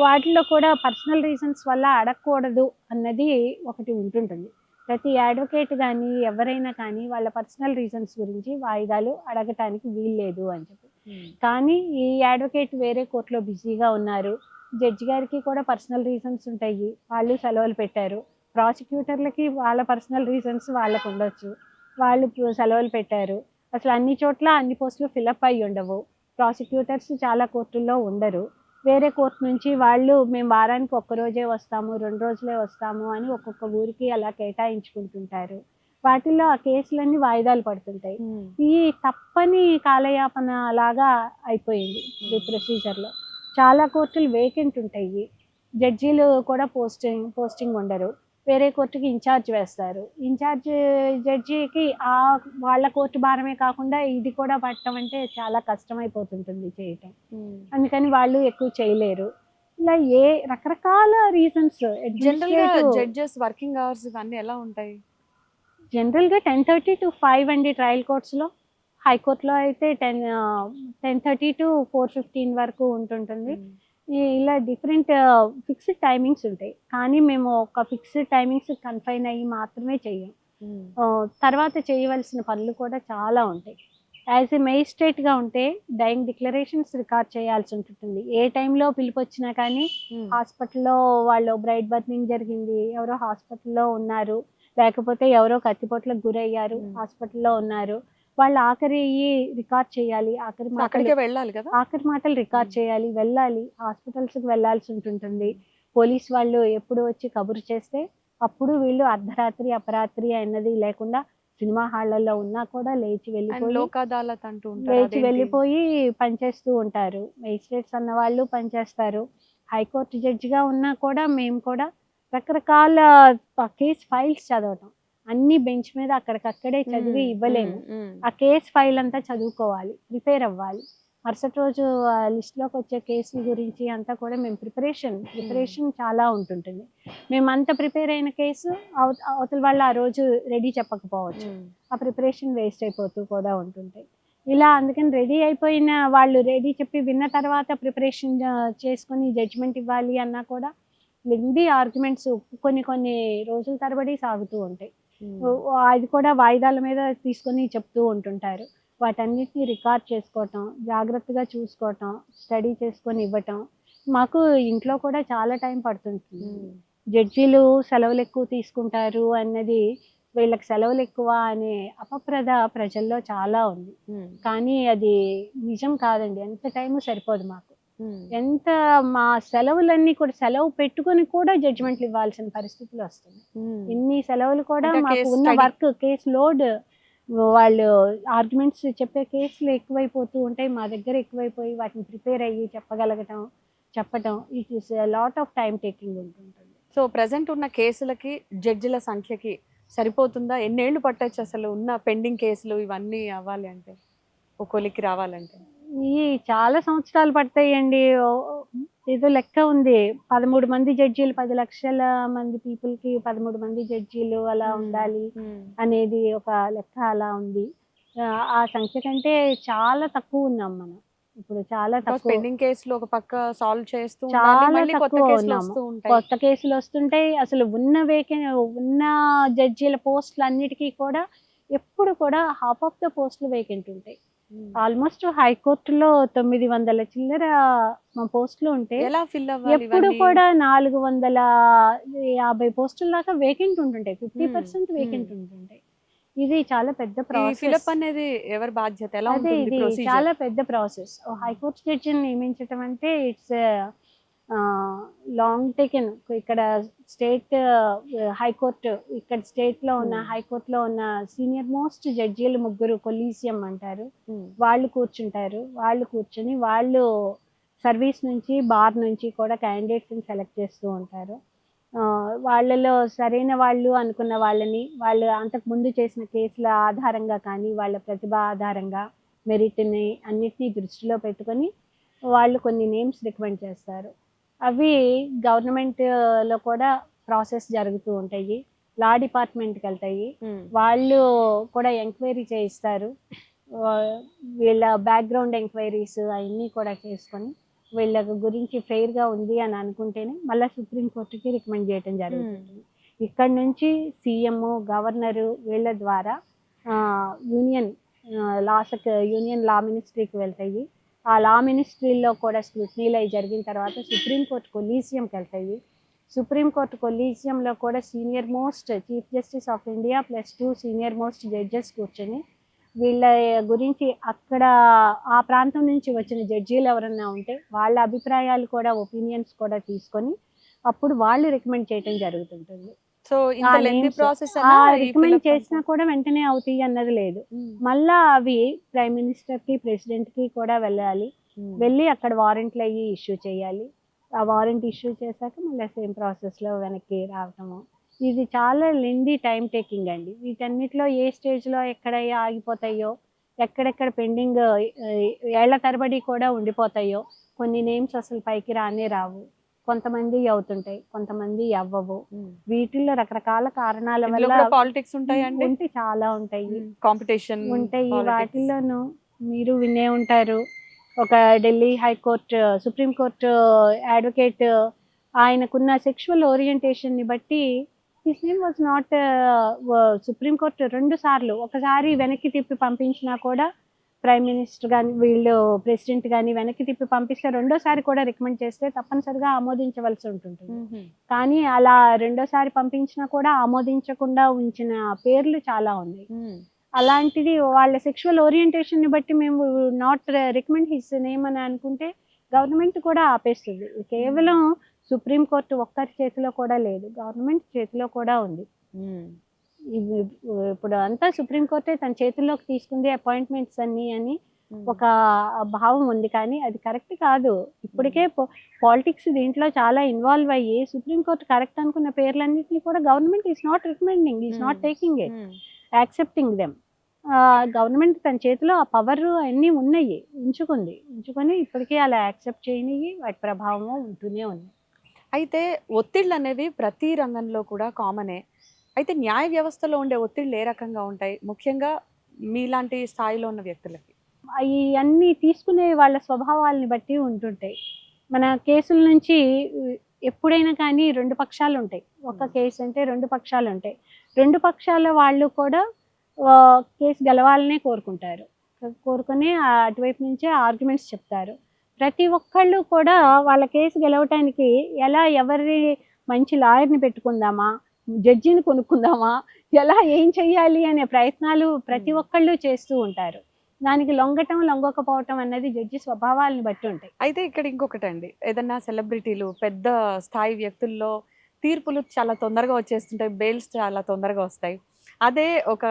వాటిలో కూడా పర్సనల్ రీజన్స్ వల్ల అడగకూడదు అన్నది ఒకటి ఉంటుంటుంది. ప్రతి అడ్వకేట్ కానీ ఎవరైనా కానీ వాళ్ళ పర్సనల్ రీజన్స్ గురించి వాయిదాలు అడగటానికి వీల్లేదు అని చెప్పి. కానీ ఈ అడ్వకేట్ వేరే కోర్టులో బిజీగా ఉన్నారు, జడ్జి గారికి కూడా పర్సనల్ రీజన్స్ ఉంటాయి, వాళ్ళు సెలవులు పెట్టారు. ప్రాసిక్యూటర్లకి వాళ్ళ పర్సనల్ రీజన్స్ వాళ్ళకు ఉండొచ్చు, వాళ్ళు సెలవులు పెట్టారు. అసలు అన్ని చోట్ల అన్ని పోస్టులు ఫిలప్ అయ్యి ఉండవు. ప్రాసిక్యూటర్స్ చాలా కోర్టుల్లో ఉండరు. వేరే కోర్టు నుంచి వాళ్ళు మేము వారానికి ఒక్కరోజే వస్తాము, 2 రోజులే వస్తాము అని ఒక్కొక్క ఊరికి అలా కేటాయించుకుంటుంటారు. వాటిల్లో ఆ కేసులన్నీ వాయిదాలు పడుతుంటాయి. ఈ తప్పని కాలయాపన లాగా అయిపోయింది ఈ ప్రొసీజర్లో. చాలా కోర్టులు వేకెంట్ ఉంటాయి, జడ్జీలు కూడా పోస్టింగ్ ఉండరు. వేరే కోర్టుకి ఇన్ఛార్జ్ వేస్తారు. ఇన్ఛార్జ్ జడ్జికి వాళ్ళ కోర్టు భారమే కాకుండా ఇది కూడా పట్టడం అంటే చాలా కష్టమైపోతుంటుంది చేయటం. అందుకని వాళ్ళు ఎక్కువ చేయలేరు. ఇలా రకరకాల రీజన్స్. జనరల్గా జడ్జెస్ వర్కింగ్ అవర్స్ ఇవన్నీ ఎలా ఉంటాయి? జనరల్గా 10:30 to 5 అండి ట్రయల్ కోర్ట్స్లో. హైకోర్టులో అయితే 10:30 to 4:15 వరకు ఉంటుంటుంది. ఇలా డిఫరెంట్ ఫిక్స్డ్ టైమింగ్స్ ఉంటాయి. కానీ మేము ఒక ఫిక్స్డ్ టైమింగ్స్ కన్ఫైన్ అయ్యి మాత్రమే చెయ్యం. తర్వాత చేయవలసిన పనులు కూడా చాలా ఉంటాయి. యాజ్ ఏ మేజిస్ట్రేట్గా ఉంటే డైయింగ్ డిక్లరేషన్స్ రికార్డ్ చేయాల్సి ఉంటుంది. ఏ టైంలో పిలుపు వచ్చినా కానీ హాస్పిటల్లో వాళ్ళు బ్రైట్ బర్నింగ్ జరిగింది, ఎవరో హాస్పిటల్లో ఉన్నారు, లేకపోతే ఎవరో కత్తిపోట్లకు గురయ్యారు, హాస్పిటల్లో ఉన్నారు, వాళ్ళు ఆఖరి రికార్డ్ చేయాలి, ఆఖరి మాటలు రికార్డ్ చేయాలి, వెళ్ళాలి, హాస్పిటల్స్కి వెళ్ళాల్సి ఉంటుంటుంది. పోలీస్ వాళ్ళు ఎప్పుడు వచ్చి కబురు చేస్తే అప్పుడు వీళ్ళు అర్ధరాత్రి అపరాత్రి అన్నది లేకుండా సినిమా హాళ్లలో ఉన్నా కూడా లేచి వెళ్ళిపోయి పనిచేస్తూ ఉంటారు. మేజిస్ట్రేట్స్ అన్న వాళ్ళు పనిచేస్తారు. హైకోర్టు జడ్జిగా ఉన్నా కూడా మేము కూడా రకరకాల కేస్ ఫైల్స్ చదవటం, అన్ని బెంచ్ మీద అక్కడికక్కడే చదివి ఇవ్వలేము. ఆ కేస్ ఫైల్ అంతా చదువుకోవాలి, ప్రిపేర్ అవ్వాలి. మరుసటి రోజు లిస్ట్లోకి వచ్చే కేసుల గురించి అంతా కూడా మేము ప్రిపరేషన్ చాలా ఉంటుంటుంది. మేము అంత ప్రిపేర్ అయిన కేసు అవతల వాళ్ళు ఆ రోజు రెడీ చెప్పకపోవచ్చు, ఆ ప్రిపరేషన్ వేస్ట్ అయిపోతూ కూడా ఉంటుంటాయి. ఇలా అందుకని రెడీ అయిపోయిన వాళ్ళు రెడీ చెప్పి విన్న తర్వాత ప్రిపరేషన్ చేసుకొని జడ్జిమెంట్ ఇవ్వాలి అన్నా కూడా లెంగ్దీ ఆర్గ్యుమెంట్స్ కొన్ని రోజుల తరబడి సాగుతూ ఉంటాయి. అది కూడా వాయిదాల మీద తీసుకొని చెప్తూ ఉంటుంటారు. వాటన్నిటిని రికార్డ్ చేసుకోవటం, జాగ్రత్తగా చూసుకోవటం, స్టడీ చేసుకొని ఇవ్వటం. మాకు ఇంట్లో కూడా చాలా టైం పడుతుంటుంది. జడ్జీలు సెలవులు ఎక్కువ తీసుకుంటారు అన్నది, వీళ్ళకి సెలవులు ఎక్కువ అనే అపప్రద ప్రజల్లో చాలా ఉంది. కానీ అది నిజం కాదండి. ఎంత టైము సరిపోదు మాకు. ఎంత మా సెలవులన్నీ కూడా సెలవు పెట్టుకొని కూడా జడ్జిమెంట్లు ఇవ్వాల్సిన పరిస్థితులు వస్తుంది. ఇన్ని సెలవులు కూడా మాకు ఉన్న వర్క్, కేసు లోడ్, వాళ్ళు ఆర్గ్యుమెంట్స్ చెప్పే కేసులు ఎక్కువైపోతూ ఉంటాయి, మా దగ్గర ఎక్కువైపోయి వాటిని ప్రిపేర్ అయ్యి చెప్పటం it is lot of time taking ఉంటుంటుంది. సో ప్రజెంట్ ఉన్న కేసులకి జడ్జిల సంఖ్యకి సరిపోతుందా? ఎన్నేళ్ళు పట్టొచ్చు అసలు ఉన్న పెండింగ్ కేసులు ఇవన్నీ అవ్వాలి అంటే, ఒక్కొలికి రావాలంటే? చాలా సంవత్సరాలు పడతాయండి. ఏదో లెక్క ఉంది, 13 మంది జడ్జీలు, 10 లక్షల మంది పీపుల్కి 13 మంది జడ్జీలు అలా ఉండాలి అనేది ఒక లెక్క అలా ఉంది. ఆ సంఖ్య కంటే చాలా తక్కువ ఉన్నాం మనం ఇప్పుడు. చాలా తక్కువ పెండింగ్ కేసులు ఒక పక్క సాల్వ్ చేస్తూ చాలా తక్కువ ఉన్నాము. కొత్త కేసులు వస్తుంటాయి. అసలు ఉన్న జడ్జీల పోస్టులు అన్నిటికీ కూడా ఎప్పుడు కూడా హాఫ్ ఆఫ్ ద పోస్టులు వేకెంట్ ఉంటాయి. ఆల్మోస్ట్ హైకోర్టులో 900 చిల్లర పోస్టులు ఉంటే ఎప్పుడు కూడా 450 పోస్టుల దాకా వేకెంట్ ఉంటుంటాయి. 50% వేకెంట్ ఉంటుంటాయి. ఇది చాలా పెద్ద ప్రాసెస్ అనేది. ఎవరి బాధ్యత? ఇది చాలా పెద్ద ప్రాసెస్. హైకోర్టు జడ్జిని నియమించడం అంటే ఇట్స్ లాంగ్ టేకెన్ ఇక్కడ స్టేట్ హైకోర్టు, ఇక్కడ స్టేట్లో ఉన్న హైకోర్టులో ఉన్న సీనియర్ మోస్ట్ జడ్జీలు ముగ్గురు కొలీజియం అంటారు, వాళ్ళు కూర్చుంటారు. వాళ్ళు కూర్చొని వాళ్ళు సర్వీస్ నుంచి బార్ నుంచి కూడా క్యాండిడేట్స్ని సెలెక్ట్ చేస్తూ ఉంటారు. వాళ్ళలో సరైన వాళ్ళు అనుకున్న వాళ్ళని వాళ్ళు అంతకు ముందు చేసిన కేసుల ఆధారంగా కానీ వాళ్ళ ప్రతిభ ఆధారంగా మెరిట్ని అన్నిటినీ దృష్టిలో పెట్టుకొని వాళ్ళు కొన్ని నేమ్స్ రికమెండ్ చేస్తారు. అవి గవర్నమెంట్లో కూడా ప్రాసెస్ జరుగుతూ ఉంటాయి, లా డిపార్ట్మెంట్కి వెళ్తాయి, వాళ్ళు కూడా ఎంక్వైరీ చేయిస్తారు. వీళ్ళ బ్యాక్గ్రౌండ్ ఎంక్వైరీస్ అవన్నీ కూడా చేసుకొని వీళ్ళ గురించి ఫెయిర్గా ఉంది అని అనుకుంటేనే మళ్ళీ సుప్రీంకోర్టుకి రికమెండ్ చేయడం జరుగుతుంది. ఇక్కడ నుంచి సీఎం, గవర్నరు వీళ్ళ ద్వారా యూనియన్ లా మినిస్ట్రీకి వెళ్తాయి. ఆ లా మినిస్ట్రీలో కూడా స్క్రూటినీలు అవి జరిగిన తర్వాత సుప్రీంకోర్టు కొలీజియంకి వెళ్తాయి. సుప్రీంకోర్టు కొలీజియంలో కూడా senior most chief justice of India plus 2 senior most judges కూర్చొని వీళ్ళ గురించి అక్కడ ఆ ప్రాంతం నుంచి వచ్చిన జడ్జీలు ఎవరన్నా ఉంటే వాళ్ళ అభిప్రాయాలు కూడా ఒపీనియన్స్ కూడా తీసుకొని అప్పుడు వాళ్ళు రికమెండ్ చేయడం జరుగుతుంటుంది. సో రికమెండ్ చేసినా కూడా వెంటనే అవుతాయి అన్నది లేదు. మళ్ళా అవి ప్రైమ్ మినిస్టర్కి, ప్రెసిడెంట్కి కూడా వెళ్ళాలి. వెళ్ళి అక్కడ వారెంట్లు అయ్యి ఇష్యూ చేయాలి. ఆ వారెంట్ ఇష్యూ చేశాక మళ్ళీ సేమ్ ప్రాసెస్లో వెనక్కి రావటము. ఇది చాలా లెందీ టైం టేకింగ్ అండి. వీటన్నిటిలో ఏ స్టేజ్లో ఎక్కడ ఆగిపోతాయో, ఎక్కడెక్కడ పెండింగ్ ఏళ్ల తరబడి కూడా ఉండిపోతాయో, కొన్ని నేమ్స్ అసలు పైకి రానే రావు, కొంతమంది అవుతుంటాయి, కొంతమంది అవ్వవు. వీటిల్లో రకరకాల కారణాల వల్ల పాలిటిక్స్ ఉంటాయి, చాలా ఉంటాయి, కాంపిటీషన్ ఉంటాయి. వాటిల్లోనూ మీరు వినే ఉంటారు, ఒక ఢిల్లీ హైకోర్టు సుప్రీంకోర్టు అడ్వకేట్ ఆయనకున్న సెక్షువల్ ఓరియంటేషన్ని బట్టి his name was not supreme court 2 సార్లు, ఒకసారి వెనక్కి తిప్పి పంపించినా కూడా ప్రైమ్ మినిస్టర్ కానీ వీళ్ళు ప్రెసిడెంట్ కానీ వెనక్కి తిప్పి పంపిస్తే రెండోసారి కూడా రికమెండ్ చేస్తే తప్పనిసరిగా ఆమోదించవలసి ఉంటుంది. కానీ అలా రెండోసారి పంపించినా కూడా ఆమోదించకుండా ఉంచిన పేర్లు చాలా ఉన్నాయి. అలాంటిది వాళ్ళ సెక్షువల్ ఓరియంటేషన్ని బట్టి మేము నాట్ రికమెండ్ హిస్ నేమ్ అని అనుకుంటే గవర్నమెంట్ కూడా ఆపేస్తుంది. కేవలం సుప్రీంకోర్టు ఒక్కరి చేతిలో కూడా లేదు, గవర్నమెంట్ చేతిలో కూడా ఉంది. ఇప్పుడు అంతా సుప్రీంకోర్టే తన చేతుల్లోకి తీసుకుంది అపాయింట్మెంట్స్ అన్ని అని ఒక భావం ఉంది, కానీ అది కరెక్ట్ కాదు. ఇప్పటికే పాలిటిక్స్ దీంట్లో చాలా ఇన్వాల్వ్ అయ్యి సుప్రీంకోర్టు కరెక్ట్ అనుకున్న పేర్లన్నింటినీ కూడా government is not recommending, is not taking it, accepting them. Government తన చేతిలో ఆ పవర్ అన్నీ ఉన్నాయి, ఉంచుకొని ఇప్పటికే అలా యాక్సెప్ట్ చేయని వాటి ప్రభావం ఉంటూనే ఉంది. అయితే ఒత్తిళ్ళు అనేవి ప్రతి రంగంలో కూడా కామనే. అయితే న్యాయ వ్యవస్థలో ఉండే ఒత్తిళ్ళు ఏ రకంగా ఉంటాయి, ముఖ్యంగా మీలాంటి స్థాయిలో ఉన్న వ్యక్తులకి? ఇవన్నీ తీసుకునే వాళ్ళ స్వభావాలని బట్టి ఉంటుంటాయి. మన కేసుల నుంచి ఎప్పుడైనా కానీ 2 పక్షాలు ఉంటాయి. ఒక కేసు అంటే 2 పక్షాలు ఉంటాయి. 2 పక్షాల వాళ్ళు కూడా కేసు గెలవాలనే కోరుకొని అటువైపు నుంచే ఆర్గ్యుమెంట్స్ చెప్తారు. ప్రతి ఒక్కళ్ళు కూడా వాళ్ళ కేసు గెలవటానికి ఎవరి మంచి లాయర్ని పెట్టుకుందామా, జడ్జిని కొనుక్కుందామా, ఏం చెయ్యాలి అనే ప్రయత్నాలు ప్రతి ఒక్కళ్ళు చేస్తూ ఉంటారు. దానికి లొంగకపోవటం అన్నది జడ్జి స్వభావాలను బట్టి ఉంటాయి. అయితే ఇక్కడ ఇంకొకటి అండి, ఏదన్నా సెలబ్రిటీలు పెద్ద స్థాయి వ్యక్తుల్లో తీర్పులు చాలా తొందరగా వచ్చేస్తుంటాయి, బెయిల్స్ చాలా తొందరగా వస్తాయి. అదే ఒక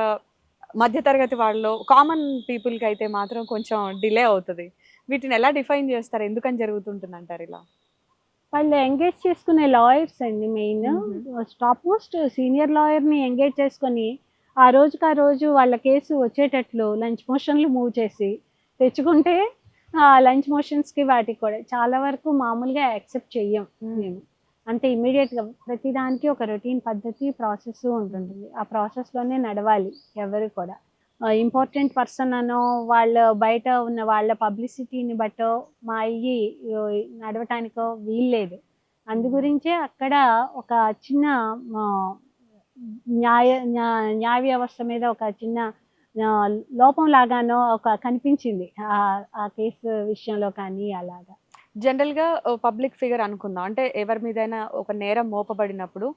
మధ్యతరగతి వాళ్ళు, కామన్ పీపుల్కి అయితే మాత్రం కొంచెం డిలే అవుతుంది. వీటిని ఎలా డిఫైన్ చేస్తారు, ఎందుకని జరుగుతుంటుంది అంటారు ఇలా? వాళ్ళు ఎంగేజ్ చేసుకునే లాయర్స్ అండి. మెయిన్ టాప్ మోస్ట్ సీనియర్ లాయర్ని ఎంగేజ్ చేసుకొని ఆ రోజు వాళ్ళ కేసు వచ్చేటట్లు లంచ్ మోషన్లు మూవ్ చేసి తెచ్చుకుంటే లంచ్ మోషన్స్కి వాటికి కూడా చాలా వరకు మామూలుగా యాక్సెప్ట్ చెయ్యం మేము. అంటే ఇమీడియట్గా ప్రతిదానికి ఒక రొటీన్ పద్ధతి ప్రాసెస్ ఉంటుంది, ఆ ప్రాసెస్లోనే నడవాలి. ఎవరు కూడా ఇంపార్టెంట్ పర్సన్ అనో వాళ్ళ బయట ఉన్న వాళ్ళ పబ్లిసిటీని బట్టో మా అయ్యి నడవటానికో వీల్లేదు. అందు గురించే అక్కడ ఒక చిన్న న్యాయ వ్యవస్థ మీద ఒక చిన్న లోపం లాగానో కనిపించింది ఆ కేసు విషయంలో. కానీ అలాగా జనరల్గా పబ్లిక్ ఫిగర్ అనుకుందాం, అంటే ఎవరి మీదైనా ఒక నేరం మోపబడినప్పుడు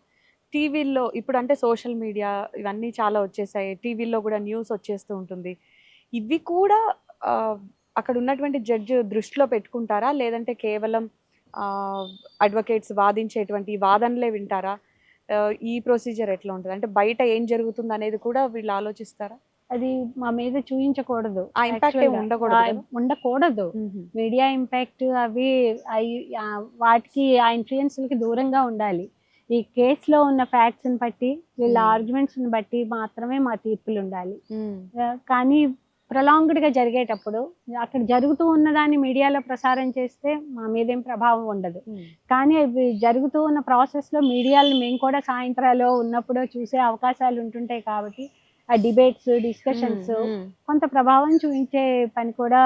టీవీల్లో, ఇప్పుడు అంటే సోషల్ మీడియా ఇవన్నీ చాలా వచ్చేసాయి, టీవీల్లో కూడా న్యూస్ వచ్చేస్తూ ఉంటుంది. ఇవి కూడా అక్కడ ఉన్నటువంటి జడ్జి దృష్టిలో పెట్టుకుంటారా, లేదంటే కేవలం అడ్వకేట్స్ వాదించేటువంటి వాదనలే వింటారా? ఈ ప్రొసీజర్ ఎట్లా ఉంటుంది? అంటే బయట ఏం జరుగుతుంది అనేది కూడా వీళ్ళు ఆలోచిస్తారా? అది మా మీద చూయించకూడదు. ఆ ఇంపాక్ట్ ఏమి ఉండకూడదు కదా? ఉండకూడదు. మీడియా ఇంపాక్ట్ అవి వాటికి ఆ ఇన్ఫ్లుయెన్స్‌లకి దూరంగా ఉండాలి. ఈ కేస్‌లో ఉన్న ఫ్యాక్ట్స్‌ని బట్టి, వీళ్ళ ఆర్గ్యుమెంట్స్‌ని బట్టి మాత్రమే మా తీర్పులు ఉండాలి. కానీ ప్రొలాంగ్డ్‌గా జరిగేటప్పుడు అక్కడ జరుగుతూ ఉన్నదాన్ని మీడియాలో ప్రసారం చేస్తే మా మీదేం ప్రభావం ఉండదు. కానీ అవి జరుగుతూ ఉన్న ప్రాసెస్‌లో మీడియాలో మేము కూడా సాయంత్రాలో ఉన్నప్పుడో చూసే అవకాశాలు ఉంటుంటాయి కాబట్టి ఆ డిబేట్స్, డిస్కషన్స్ కొంత ప్రభావం చూయించే పని కూడా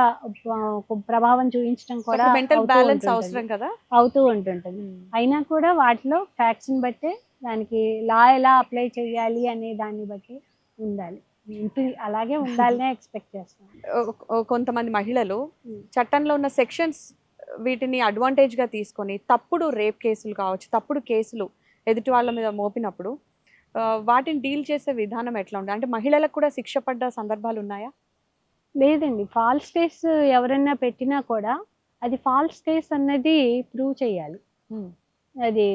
ప్రభావం చూయించడం కూడా మెంటల్ బ్యాలెన్స్ అవసరం కదా, అవుతూ ఉంటుంటుంది. అయినా కూడా వాటిలో ఫ్యాక్ట్స్ని బట్టే దానికి లా ఎలా అప్లై చేయాలి అనే దాన్ని బట్టి ఉండాలి. అలాగే ఉండాలనే ఎక్స్పెక్ట్ చేస్తాను. కొంతమంది మహిళలు చట్టంలో ఉన్న సెక్షన్స్ వీటిని అడ్వాంటేజ్ గా తీసుకొని తప్పుడు రేప్ కేసులు కావచ్చు, తప్పుడు కేసులు ఎదుటి వాళ్ళ మీద మోపినప్పుడు వాటిని డీల్ చేసే విధానం ఎట్లా ఉంటుంది? అంటే మహిళలకు కూడా శిక్ష పడ్డ సందర్భాలు ఉన్నాయా? లేదండి. ఫాల్స్ కేస్ ఎవరైనా పెట్టినా కూడా అది ఫాల్స్ కేస్ అన్నది ప్రూవ్ చేయాలి. అది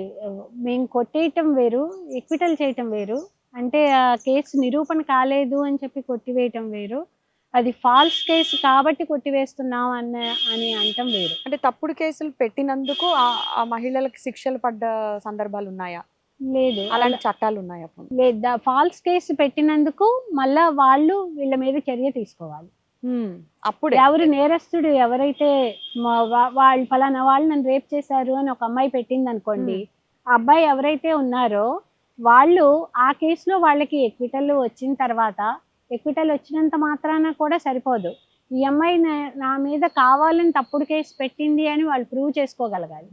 మేము కొట్టేయటం వేరు, ఎక్విటల్ చేయటం వేరు. అంటే ఆ కేసు నిరూపణ కాలేదు అని చెప్పి కొట్టివేయటం వేరు. అది ఫాల్స్ కేసు కాబట్టి కొట్టివేస్తున్నాం అని అంటం వేరు. అంటే తప్పుడు కేసులు పెట్టినందుకు ఆ మహిళలకు శిక్షలు పడ్డ సందర్భాలు ఉన్నాయా? లేదు. అలాంటి చట్టాలు ఉన్నాయా? లేదు. ఫాల్స్ కేసు పెట్టినందుకు మళ్ళా వాళ్ళు వీళ్ళ మీద చర్య తీసుకోవాలి. అప్పుడు ఎవరు నేరస్తుడు ఎవరైతే వాళ్ళు ఫలానా వాళ్ళు నన్ను రేప్ చేశారు అని ఒక అమ్మాయి పెట్టింది అనుకోండి, ఆ అబ్బాయి ఎవరైతే ఉన్నారో వాళ్ళు ఆ కేసులో వాళ్ళకి ఎక్విటల్ వచ్చిన తర్వాత, ఎక్విటల్ వచ్చినంత మాత్రాన కూడా సరిపోదు. ఈ అమ్మాయి నా మీద కావాలని తప్పుడు కేసు పెట్టింది అని వాళ్ళు ప్రూవ్ చేసుకోగలగాలి.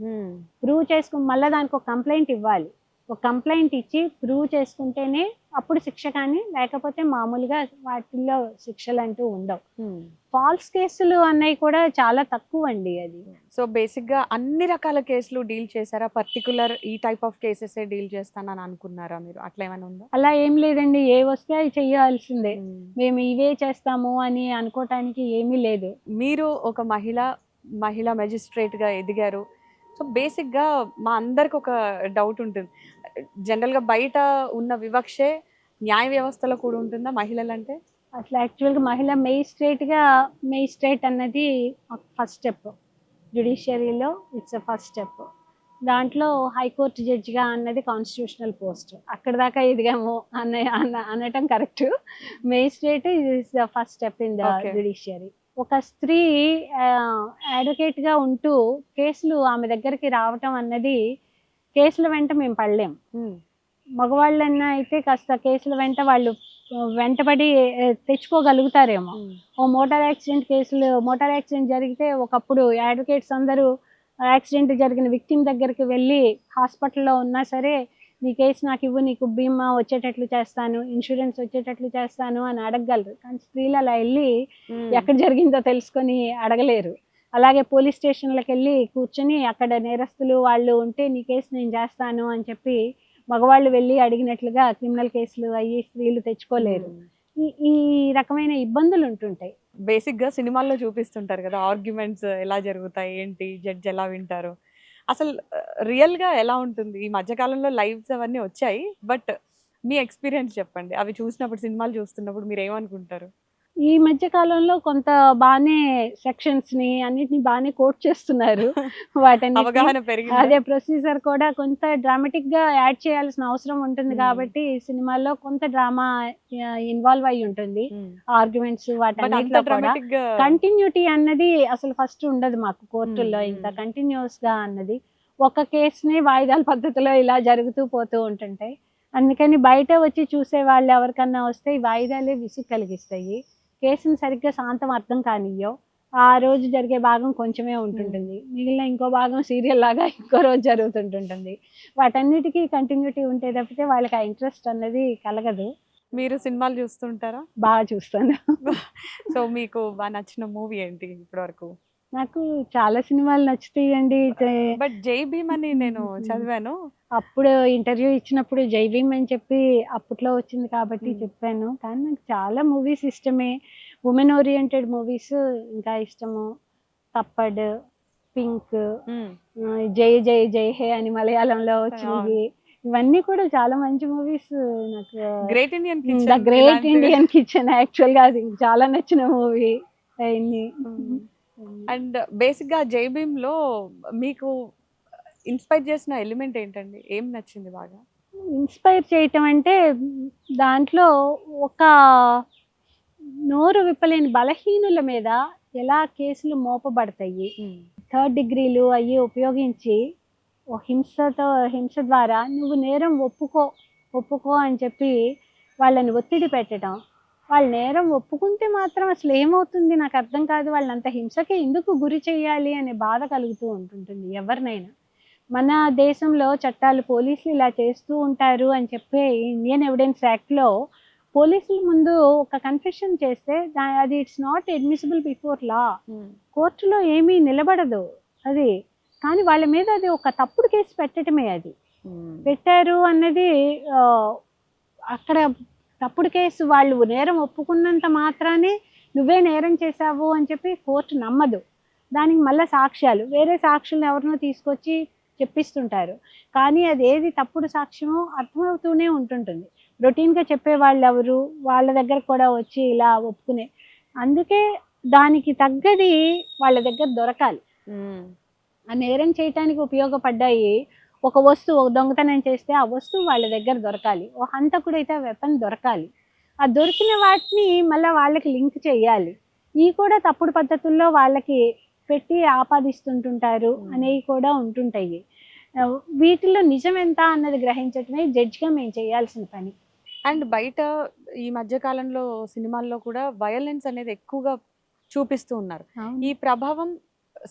ప్రూవ్ చేసుకుని మళ్ళీ దానికి ఒక కంప్లైంట్ ఇవ్వాలి. ఒక కంప్లైంట్ ఇచ్చి ప్రూవ్ చేసుకుంటేనే అప్పుడు శిక్ష, కానీ లేకపోతే మామూలుగా వాటిల్లో శిక్షలు అంటూ ఉండవు. ఫాల్స్ కేసులు అన్నవి కూడా చాలా తక్కువ అండి. అది సో బేసిక్ గా అన్ని రకాల కేసులు డీల్ చేశారా? పర్టికులర్ ఈ టైప్ ఆఫ్ కేసెస్ డీల్ చేస్తానని అనుకున్నారా మీరు? అట్లా ఏమైనా ఉందా? అలా ఏం లేదండి. ఏ వస్తే అవి చెయ్యాల్సిందే. మేము ఇవే చేస్తాము అని అనుకోవటానికి ఏమీ లేదు. మీరు ఒక మహిళా మెజిస్ట్రేట్ గా ఎదిగారు. సో బేసిక్ గా మా అందరికి ఒక డౌట్ ఉంటుంది. జనరల్ గా బయట ఉన్న వివక్షే న్యాయ వ్యవస్థలో కూడా ఉంటుందా మహిళలంటే? అసలు యాక్చువల్గా మహిళ మెజిస్ట్రేట్ అన్నది ఫస్ట్ స్టెప్. జ్యుడిషియరీలో ఇట్స్ ఫస్ట్ స్టెప్. దాంట్లో హైకోర్టు జడ్జిగా అన్నది కాన్స్టిట్యూషనల్ పోస్ట్. అక్కడ దాకా ఎదిగాము అనటం correct. Magistrate is the first step in the judiciary. ఒక స్త్రీ అడ్వకేట్గా ఉంటూ కేసులు ఆమె దగ్గరికి రావటం అన్నది, కేసుల వెంట మేము పడలేం. మగవాళ్ళన్నా అయితే కాస్త కేసుల వెంట వాళ్ళు వెంటబడి తెచ్చుకోగలుగుతారేమో. మోటార్ యాక్సిడెంట్ జరిగితే ఒకప్పుడు అడ్వకేట్స్ అందరూ యాక్సిడెంట్ జరిగిన విక్టిమ్ దగ్గరికి వెళ్ళి హాస్పిటల్లో ఉన్నా సరే, నీ కేసు నాకు ఇవ్వు, నీకు బీమా వచ్చేటట్లు చేస్తాను, ఇన్సూరెన్స్ వచ్చేటట్లు చేస్తాను అని అడగగలరు. కానీ స్త్రీలు అలా వెళ్ళి ఎక్కడ జరిగిందో తెలుసుకొని అడగలేరు. అలాగే పోలీస్ స్టేషన్లకు వెళ్ళి కూర్చొని అక్కడ నేరస్తులు వాళ్ళు ఉంటే నీ కేసు నేను చేస్తాను అని చెప్పి మగవాళ్ళు వెళ్ళి అడిగినట్లుగా క్రిమినల్ కేసులు అయ్యి స్త్రీలు తెచ్చుకోలేరు. ఈ రకమైన ఇబ్బందులు ఉంటుంటాయి. బేసిక్ గా సినిమాల్లో చూపిస్తుంటారు కదా, ఆర్గ్యుమెంట్స్ ఎలా జరుగుతాయి, ఏంటి జడ్జ్ ఎలా వింటారు, అసలు రియల్ గా ఎలా ఉంటుంది? ఈ మధ్యకాలంలో లైవ్స్ అవన్నీ వచ్చాయి, బట్ మీ ఎక్స్పీరియన్స్ చెప్పండి. అవి చూసినప్పుడు, సినిమాలు చూస్తున్నప్పుడు మీరు ఏమనుకుంటారు? ఈ మధ్య కాలంలో కొంత బాగానే సెక్షన్స్ ని అన్నిటిని బాగానే కోట్ చేస్తున్నారు. అవగాహన పెరిగింది. అదే ప్రొసీజర్ కూడా కొంత డ్రామాటిక్ గా యాడ్ చేయాల్సిన అవసరం ఉంటుంది కాబట్టి సినిమాల్లో కొంత డ్రామా ఇన్వాల్వ్ అయి ఉంటుంది. ఆర్గ్యుమెంట్స్ వాటన్నిటిలో కూడా కంటిన్యూటీ అన్నది అసలు ఫస్ట్ ఉండదు మాకు కోర్టుల్లో. ఇంత కంటిన్యూస్ గా అన్నది ఒక కేసుని వాయిదాల పద్ధతిలో ఇలా జరుగుతూ పోతూ ఉంటుంటాయి. అందుకని బయట వచ్చి చూసే వాళ్ళు ఎవరికన్నా వస్తే ఈ వాయిదాలే విసుగు కలిగిస్తాయి. కేసుని సరిగ్గా శాంతం అర్థం కానియ్యో. ఆ రోజు జరిగే భాగం కొంచెమే ఉంటుంటుంది, మిగిలిన ఇంకో భాగం సీరియల్ లాగా ఇంకో రోజు జరుగుతుంటుంటుంది. వాటన్నిటికీ కంటిన్యూటీ ఉంటే తప్పితే వాళ్ళకి ఆ ఇంట్రెస్ట్ అన్నది కలగదు. మీరు సినిమాలు చూస్తుంటారా? బాగా చూస్తాను. సో మీకు బాగా నచ్చిన మూవీ ఏంటి ఇప్పటివరకు? నాకు చాలా సినిమాలు నచ్చుతాయండి. బట్ జై భీమ్ అని నేను చదివాను. అప్పుడు ఇంటర్వ్యూ ఇచ్చినప్పుడు జై భీమ్ అని చెప్పి అప్పట్లో వచ్చింది కాబట్టి చెప్పాను. కానీ నాకు చాలా మూవీస్ ఇష్టమే. ఉమెన్ ఓరియంటెడ్ మూవీస్ ఇంకా ఇష్టము. తప్పడ్, పింక్, జై జై జై హే అని మలయాళంలో వచ్చింది. ఇవన్నీ కూడా చాలా మంచి మూవీస్. నాకు great Indian the kitchen great Indian kitchen actual గా అది చాలా నచ్చిన మూవీ. అండ్ బేసిక్ గా జై భీమ్ లో మీకు ఇన్స్పైర్ చేసిన ఎలిమెంట్ ఏంటండి? ఏం నచ్చింది బాగా? ఇన్స్పైర్ చేయటం అంటే దాంట్లో ఒక నోరు విప్పలేని బలహీనుల మీద ఎలా కేసులు మోపబడతాయి, థర్డ్ డిగ్రీలు అవి ఉపయోగించి హింస ద్వారా నువ్వు నేరం ఒప్పుకో అని చెప్పి వాళ్ళని ఒత్తిడి పెట్టడం. వాళ్ళు నేరం ఒప్పుకుంటే మాత్రం అసలు ఏమవుతుంది నాకు అర్థం కాదు. వాళ్ళంత హింసకి ఎందుకు గురి చేయాలి అనే బాధ కలుగుతూ ఉంటుంటుంది ఎవరినైనా. మన దేశంలో చట్టాలు పోలీసులు ఇలా చేస్తూ ఉంటారు అని చెప్పి ఇండియన్ ఎవిడెన్స్ యాక్ట్లో పోలీసుల ముందు ఒక కన్ఫెషన్ చేస్తే అది it's not admissible before law. కోర్టులో ఏమీ నిలబడదు అది. కానీ వాళ్ళ మీద అది ఒక తప్పుడు కేసు పెట్టడమే. అది పెట్టారు అన్నది అక్కడ తప్పుడు కేసు. వాళ్ళు నేరం ఒప్పుకున్నంత మాత్రానే నువ్వే నేరం చేశావు అని చెప్పి కోర్టు నమ్మదు. దానికి మళ్ళీ సాక్ష్యాలు, వేరే సాక్షులను ఎవరినో తీసుకొచ్చి చెప్పిస్తుంటారు. కానీ అది ఏది తప్పుడు సాక్ష్యమో అర్థమవుతూనే ఉంటుంటుంది. రొటీన్గా చెప్పేవాళ్ళు ఎవరు, వాళ్ళ దగ్గర కూడా వచ్చి ఇలా ఒప్పుకునే. అందుకే దానికి తగ్గది వాళ్ళ దగ్గర దొరకాలి. ఆ నేరం చేయటానికి ఉపయోగపడ్డాయి ఒక వస్తువు, ఒక దొంగతనం చేస్తే ఆ వస్తువు వాళ్ళ దగ్గర దొరకాలి. ఓ హంతకుడైతే వెపన్ దొరకాలి. ఆ దొరికిన వాటిని మళ్ళీ వాళ్ళకి లింక్ చేయాలి. ఇవి కూడా తప్పుడు పద్ధతుల్లో వాళ్ళకి పెట్టి ఆపాదిస్తుంటుంటారు అనేవి కూడా ఉంటుంటాయి. వీటిల్లో నిజం ఎంత అన్నది గ్రహించటమే జడ్జిగా మేము చేయాల్సిన పని. అండ్ బయట ఈ మధ్య కాలంలో సినిమాల్లో కూడా వయలెన్స్ అనేది ఎక్కువగా చూపిస్తూ ఉన్నారు. ఈ ప్రభావం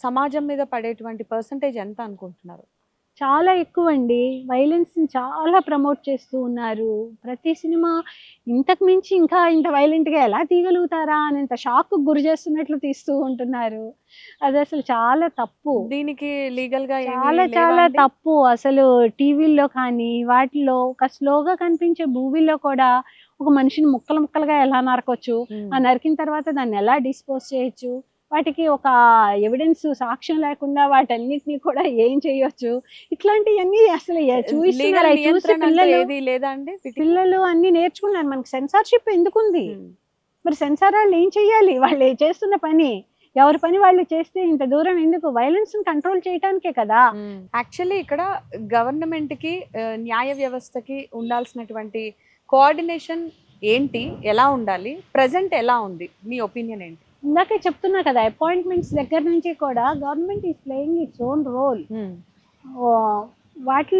సమాజం మీద పడేటువంటి పర్సంటేజ్ ఎంత అనుకుంటున్నారు? చాలా ఎక్కువ అండి. వైలెన్స్ని చాలా ప్రమోట్ చేస్తూ ఉన్నారు. ప్రతి సినిమా ఇంతకు మించి ఇంకా ఇంత వైలెంట్గా ఎలా తీయగలుగుతారా అనేంత షాక్ గురి చేస్తున్నట్లు తీస్తూ ఉంటున్నారు. అది అసలు చాలా తప్పు. దీనికి లీగల్గా చాలా తప్పు. అసలు టీవీల్లో కానీ వాటిల్లో ఒక స్లోగా కనిపించే మూవీల్లో కూడా ఒక మనిషిని ముక్కలుగా ఎలా నరకొచ్చు, ఆ నరికిన తర్వాత దాన్ని ఎలా డిస్పోజ్ చేయొచ్చు, వాటికి ఒక ఎవిడెన్స్ సాక్ష్యం లేకుండా వాటన్నిటిని కూడా ఏం చేయొచ్చు, ఇట్లాంటివన్నీ అసలు చూసి పిల్లలు అన్ని నేర్చుకున్నారు. మనకి సెన్సార్షిప్ ఎందుకుంది? మరి సెన్సార్ వాళ్ళు ఏం చెయ్యాలి? వాళ్ళు చేస్తున్న పని ఎవరి పని వాళ్ళు చేస్తే ఇంత దూరం ఎందుకు? వైలెన్స్ ని కంట్రోల్ చేయడానికే కదా. యాక్చువల్లీ ఇక్కడ గవర్నమెంట్ కి న్యాయ వ్యవస్థకి ఉండాల్సినటువంటి కోఆర్డినేషన్ ఏంటి, ఎలా ఉండాలి, ప్రెసెంట్ ఎలా ఉంది, మీ ఒపీనియన్ ఏంటి? ఇందాకే చెప్తున్నా కదా, అపాయింట్మెంట్స్ దగ్గర నుంచి కూడా government is playing its own role. వాటి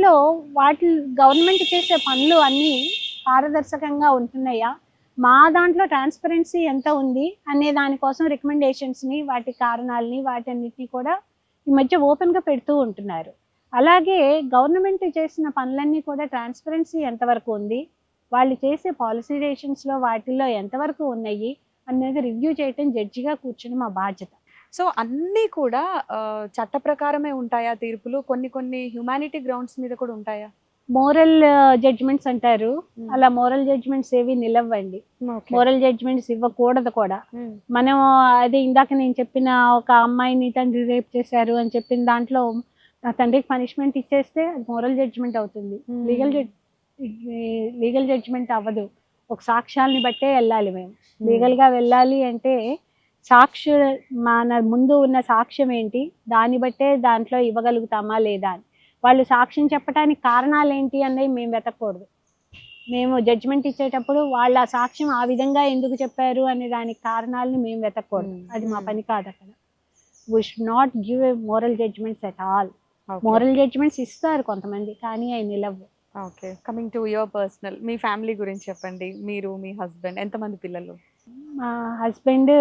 గవర్నమెంట్ చేసే పనులు అన్నీ పారదర్శకంగా ఉంటున్నాయా, మా దాంట్లో ట్రాన్స్పరెన్సీ ఎంత ఉంది అనే దానికోసం రికమెండేషన్స్ని, వాటి కారణాలని, వాటన్నిటిని కూడా ఈ మధ్య ఓపెన్గా పెడుతూ ఉంటున్నారు. అలాగే గవర్నమెంట్ చేసిన పనులన్నీ కూడా ట్రాన్స్పరెన్సీ ఎంతవరకు ఉంది, వాళ్ళు చేసే పాలసీరేషన్స్లో వాటిల్లో ఎంతవరకు ఉన్నాయి అనేది రివ్యూ చేయటం జడ్జిగా కూర్చుని మా బాధ్యత. సో అన్నీ కూడా చట్ట ప్రకారమే ఉంటాయా తీర్పులు? కొన్ని హ్యుమానిటీ గ్రౌండ్స్ మీద కూడా ఉంటాయా? మోరల్ జడ్జ్మెంట్స్ అంటారు. అలా మోరల్ జడ్జ్మెంట్స్ ఏవి నిలవ్వండి. మోరల్ జడ్జ్మెంట్స్ ఇవ్వకూడదు కూడా. మనం అదే ఇందాక నేను చెప్పిన ఒక అమ్మాయిని తండ్రి రేప్ చేశారు అని చెప్పిన దాంట్లో ఆ తండ్రికి పనిష్మెంట్ ఇచ్చేస్తే అది మోరల్ జడ్జ్మెంట్ అవుతుంది. లీగల్ జడ్జ్మెంట్ అవ్వదు. ఒక సాక్ష్యాలని బట్టే వెళ్ళాలి. మేము లీగల్గా వెళ్ళాలి అంటే మన ముందు ఉన్న సాక్ష్యం ఏంటి, దాన్ని బట్టే దాంట్లో ఇవ్వగలుగుతామా లేదా అని. వాళ్ళు సాక్ష్యం చెప్పడానికి కారణాలు ఏంటి అన్నవి మేము వెతకూడదు. మేము జడ్జిమెంట్ ఇచ్చేటప్పుడు వాళ్ళ సాక్ష్యం ఆ విధంగా ఎందుకు చెప్పారు అనే దానికి కారణాలని మేము వెతకూడదు. అది మా పని కాదు. అక్కడ we should not give a moral judgements at all. Moral judgements ఇస్తారు కొంతమంది, కానీ అవి నిలవు. Okay, coming to your personal, మీ ఫ్యామిలీ గురించి చెప్పండి. మీరు, మీ హస్బెండ్, ఎంతమంది పిల్లలు? మా హస్బెండ్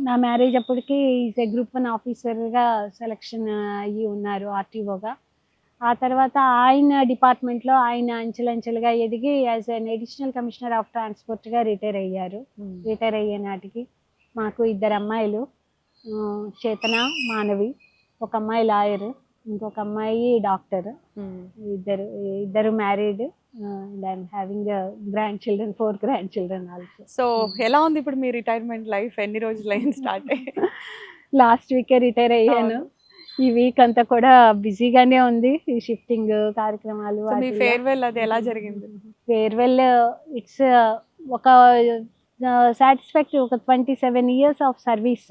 నా మ్యారేజ్ అప్పటికి ఈజ్ ఏ గ్రూప్ 1 ఆఫీసర్గా సెలక్షన్ అయ్యి ఉన్నారు, ఆర్టీఓగా. ఆ తర్వాత ఆయన డిపార్ట్మెంట్లో ఆయన అంచెలంచెలుగా ఎదిగి as an additional commissioner of ట్రాన్స్పోర్ట్గా రిటైర్ అయ్యారు. రిటైర్ అయ్యే నాటికి మాకు 2 అమ్మాయిలు, చేతన, మానవి. ఒక అమ్మాయి లాయర్, ఇంకొక అమ్మాయి డాక్టర్. ఇద్దరు married. And having grand children, 4 grand children also. So ఎలా ఉంది ఇప్పుడు మీ రిటైర్మెంట్ లైఫ్? ఎన్ని రోజులు అయింది స్టార్ట్ అయ్యి? లాస్ట్ వీకే రిటైర్ అయ్యాను. ఈ వీక్ అంతా కూడా బిజీగానే ఉంది, ఈ షిఫ్టింగ్ కార్యక్రమాలు. సో మీ ఫేర్వెల్ అది ఎలా జరిగింది? ఫేర్వెల్ ఇట్స్ ఒక సాటిస్ఫాక్టరీ. ఒక 27 years ఆఫ్ సర్వీస్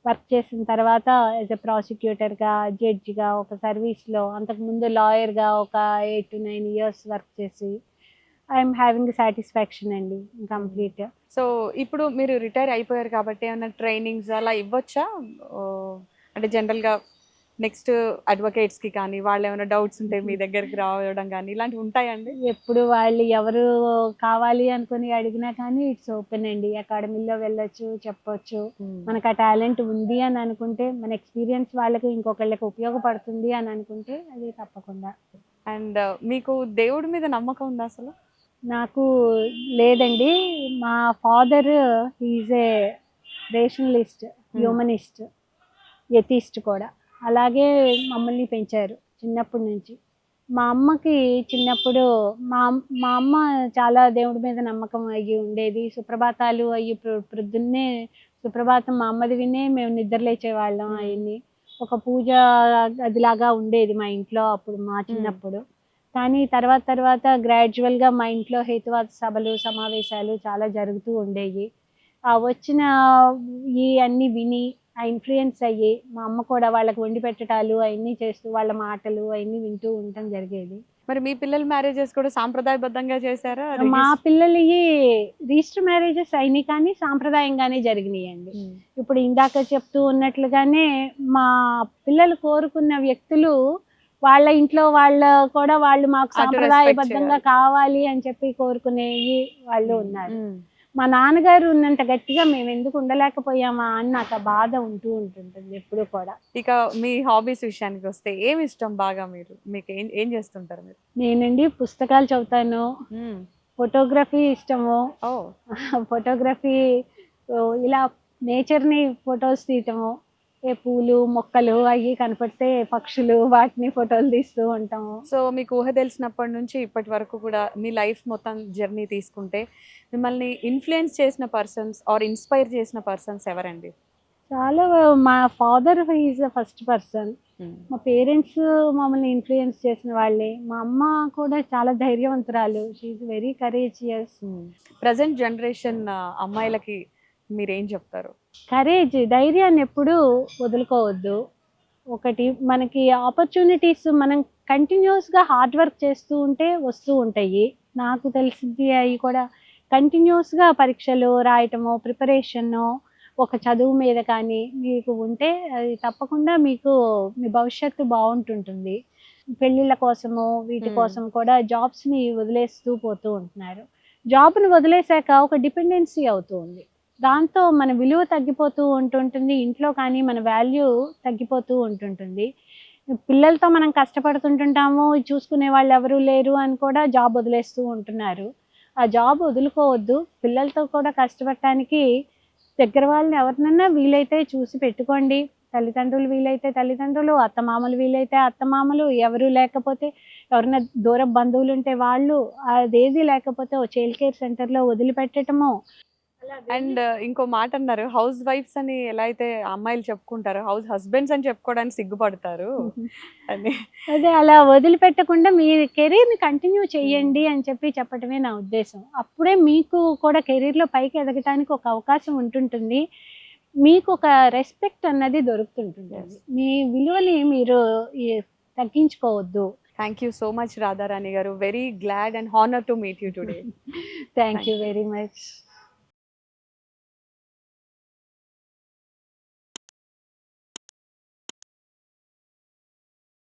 వర్క్ చేసిన తర్వాత యాజ్ ఎ ప్రాసిక్యూటర్గా, జడ్జిగా ఒక సర్వీస్లో, అంతకుముందు లాయర్గా ఒక 8 to 9 years వర్క్ చేసి ఐఎమ్ హ్యావింగ్ సాటిస్ఫాక్షన్ అండి కంప్లీట్. సో ఇప్పుడు మీరు రిటైర్ అయిపోయారు కాబట్టి ఏమైనా ట్రైనింగ్స్ అలా ఇవ్వచ్చా? అంటే జనరల్గా నెక్స్ట్ అడ్వకేట్స్కి కానీ వాళ్ళు ఏమైనా డౌట్స్ ఉంటే మీ దగ్గరికి రావడం కానీ ఇలాంటివి ఉంటాయండి? ఎప్పుడు వాళ్ళు ఎవరు కావాలి అనుకుని అడిగినా కానీ ఇట్స్ ఓపెన్ అండి. అకాడమీలో వెళ్ళొచ్చు, చెప్పొచ్చు. మనకు ఆ టాలెంట్ ఉంది అని అనుకుంటే, మన ఎక్స్పీరియన్స్ వాళ్ళకి ఇంకొకళ్ళకి ఉపయోగపడుతుంది అని అనుకుంటే అది తప్పకుండా. అండ్ మీకు దేవుడి మీద నమ్మకం ఉందా అసలు? నాకు లేదండి. మా father is a rationalist, humanist, atheist కూడా. అలాగే మమ్మల్ని పెంచారు చిన్నప్పటి నుంచి. మా అమ్మకి చిన్నప్పుడు మా అమ్మ చాలా దేవుడి మీద నమ్మకం అయ్యి ఉండేది. సుప్రభాతాలు అయ్యి ప్రొద్దున్నే సుప్రభాతం మా అమ్మది వినే మేము నిద్రలేచేవాళ్ళం. అవన్నీ ఒక పూజ గదిలాగా ఉండేది మా ఇంట్లో అప్పుడు, మా చిన్నప్పుడు. కానీ తర్వాత గ్రాడ్యువల్గా మా ఇంట్లో హేతువాద సభలు, సమావేశాలు చాలా జరుగుతూ ఉండేవి. వచ్చిన ఈ అన్నీ విని ఆ ఇన్ఫ్లుయెన్స్ అయ్యి మా అమ్మ కూడా వాళ్ళకి వండి పెట్టడాలు అవన్నీ చేస్తూ వాళ్ళ మాటలు అవన్నీ వింటూ ఉండటం జరిగేది. మరి మీ పిల్లల మ్యారేజెస్ కూడా సాంప్రదాయబద్ధంగా చేశారా? మా పిల్లలు రిజిస్టర్ మ్యారేజెస్ అయినాయి కానీ సాంప్రదాయంగానే జరిగినాయండి. ఇప్పుడు ఇందాక చెప్తూ ఉన్నట్లుగానే మా పిల్లలు కోరుకున్న వ్యక్తులు వాళ్ళ ఇంట్లో వాళ్ళు మాకు సాంప్రదాయబద్ధంగా కావాలి అని చెప్పి కోరుకునేవి వాళ్ళు ఉన్నారు. మా నాన్నగారు ఉన్నంత గట్టిగా మేము ఎందుకు ఉండలేకపోయామా అని నాకు ఆ బాధ ఉంటూ ఉంటుంటుంది ఎప్పుడు కూడా. ఇక మీ హాబీస్ విషయానికి వస్తే ఏమి ఇష్టం బాగా? మీకు ఏం చేస్తుంటారు మీరు? నేనండి పుస్తకాలు చదువుతాను, ఫోటోగ్రఫీ ఇష్టము. ఫోటోగ్రఫీ ఇలా నేచర్ని ఫొటోస్ తీయటము, ఏ పూలు మొక్కలు అవి కనపడితే పక్షులు వాటిని ఫోటోలు తీస్తూ ఉంటాము. సో మీకు ఊహ తెలిసినప్పటి నుంచి ఇప్పటి వరకు కూడా మీ లైఫ్ మొత్తం జర్నీ తీసుకుంటే మిమ్మల్ని ఇన్ఫ్లుయెన్స్ చేసిన పర్సన్స్ ఆర్ ఇన్స్పైర్ చేసిన పర్సన్స్ ఎవరండి? చాలా. మా father is the first person. మా పేరెంట్స్ మమ్మల్ని ఇన్ఫ్లుయెన్స్ చేసిన వాళ్ళే. మా అమ్మ కూడా చాలా ధైర్యవంతురాలు. She is very courageous. Present generation అమ్మాయిలకి మీరేం చెప్తారు? కరేజ్, ధైర్యాన్ని ఎప్పుడూ వదులుకోవద్దు. ఒకటి మనకి ఆపర్చునిటీస్ మనం కంటిన్యూస్గా హార్డ్ వర్క్ చేస్తూ ఉంటే వస్తూ ఉంటాయి. నాకు తెలిసింది అవి కూడా కంటిన్యూస్గా పరీక్షలు రాయటము, ప్రిపరేషను, ఒక చదువు మీద కానీ మీకు ఉంటే అది తప్పకుండా మీకు మీ భవిష్యత్తు బాగుంటుంటుంది. పెళ్ళిళ్ళ కోసము వీటి కోసం కూడా జాబ్స్ని వదిలేస్తూ పోతూ ఉంటున్నారు. జాబ్ని వదిలేశాక ఒక డిపెండెన్సీ అవుతూ ఉంది. దాంతో మన విలువ తగ్గిపోతూ ఉంటుంటుంది. ఇంట్లో కానీ మన వాల్యూ తగ్గిపోతూ ఉంటుంటుంది. పిల్లలతో మనం కష్టపడుతుంటుంటాము, చూసుకునే వాళ్ళు ఎవరూ లేరు అని కూడా జాబ్ వదిలేస్తూ ఉంటున్నారు. ఆ జాబ్ వదులుకోవద్దు. పిల్లలతో కూడా కష్టపడటానికి దగ్గర వాళ్ళని ఎవరినన్నా వీలైతే చూసి పెట్టుకోండి. తల్లిదండ్రులు వీలైతే తల్లిదండ్రులు, అత్తమామలు వీలైతే అత్తమామలు, ఎవరు లేకపోతే ఎవరైనా దూర బంధువులు ఉంటే వాళ్ళు, అదేది లేకపోతే ఓ చైల్డ్ కేర్ సెంటర్లో వదిలిపెట్టడము. అండ్ ఇంకో మాట అన్నారు, హౌస్ వైఫ్స్ అని ఎలా అయితే అమ్మాయిలు చెప్పుకుంటారు, హౌస్ హస్బెండ్స్ అని చెప్పుకోవడానికి సిగ్గుపడతారు అని. అదే అలా వదిలిపెట్టకుండా మీ కెరీర్ని కంటిన్యూ చేయండి అని చెప్పటమే నా ఉద్దేశం. అప్పుడే మీకు కూడా కెరీర్లో పైకి ఎదగటానికి ఒక అవకాశం ఉంటుంటుంది. మీకు ఒక రెస్పెక్ట్ అన్నది దొరుకుతుంటుంది. మీ విలువని మీరు తగ్గించుకోవద్దు. Thank you so much Radharani గారు. Very glad and honour to meet you today. Thank you very much.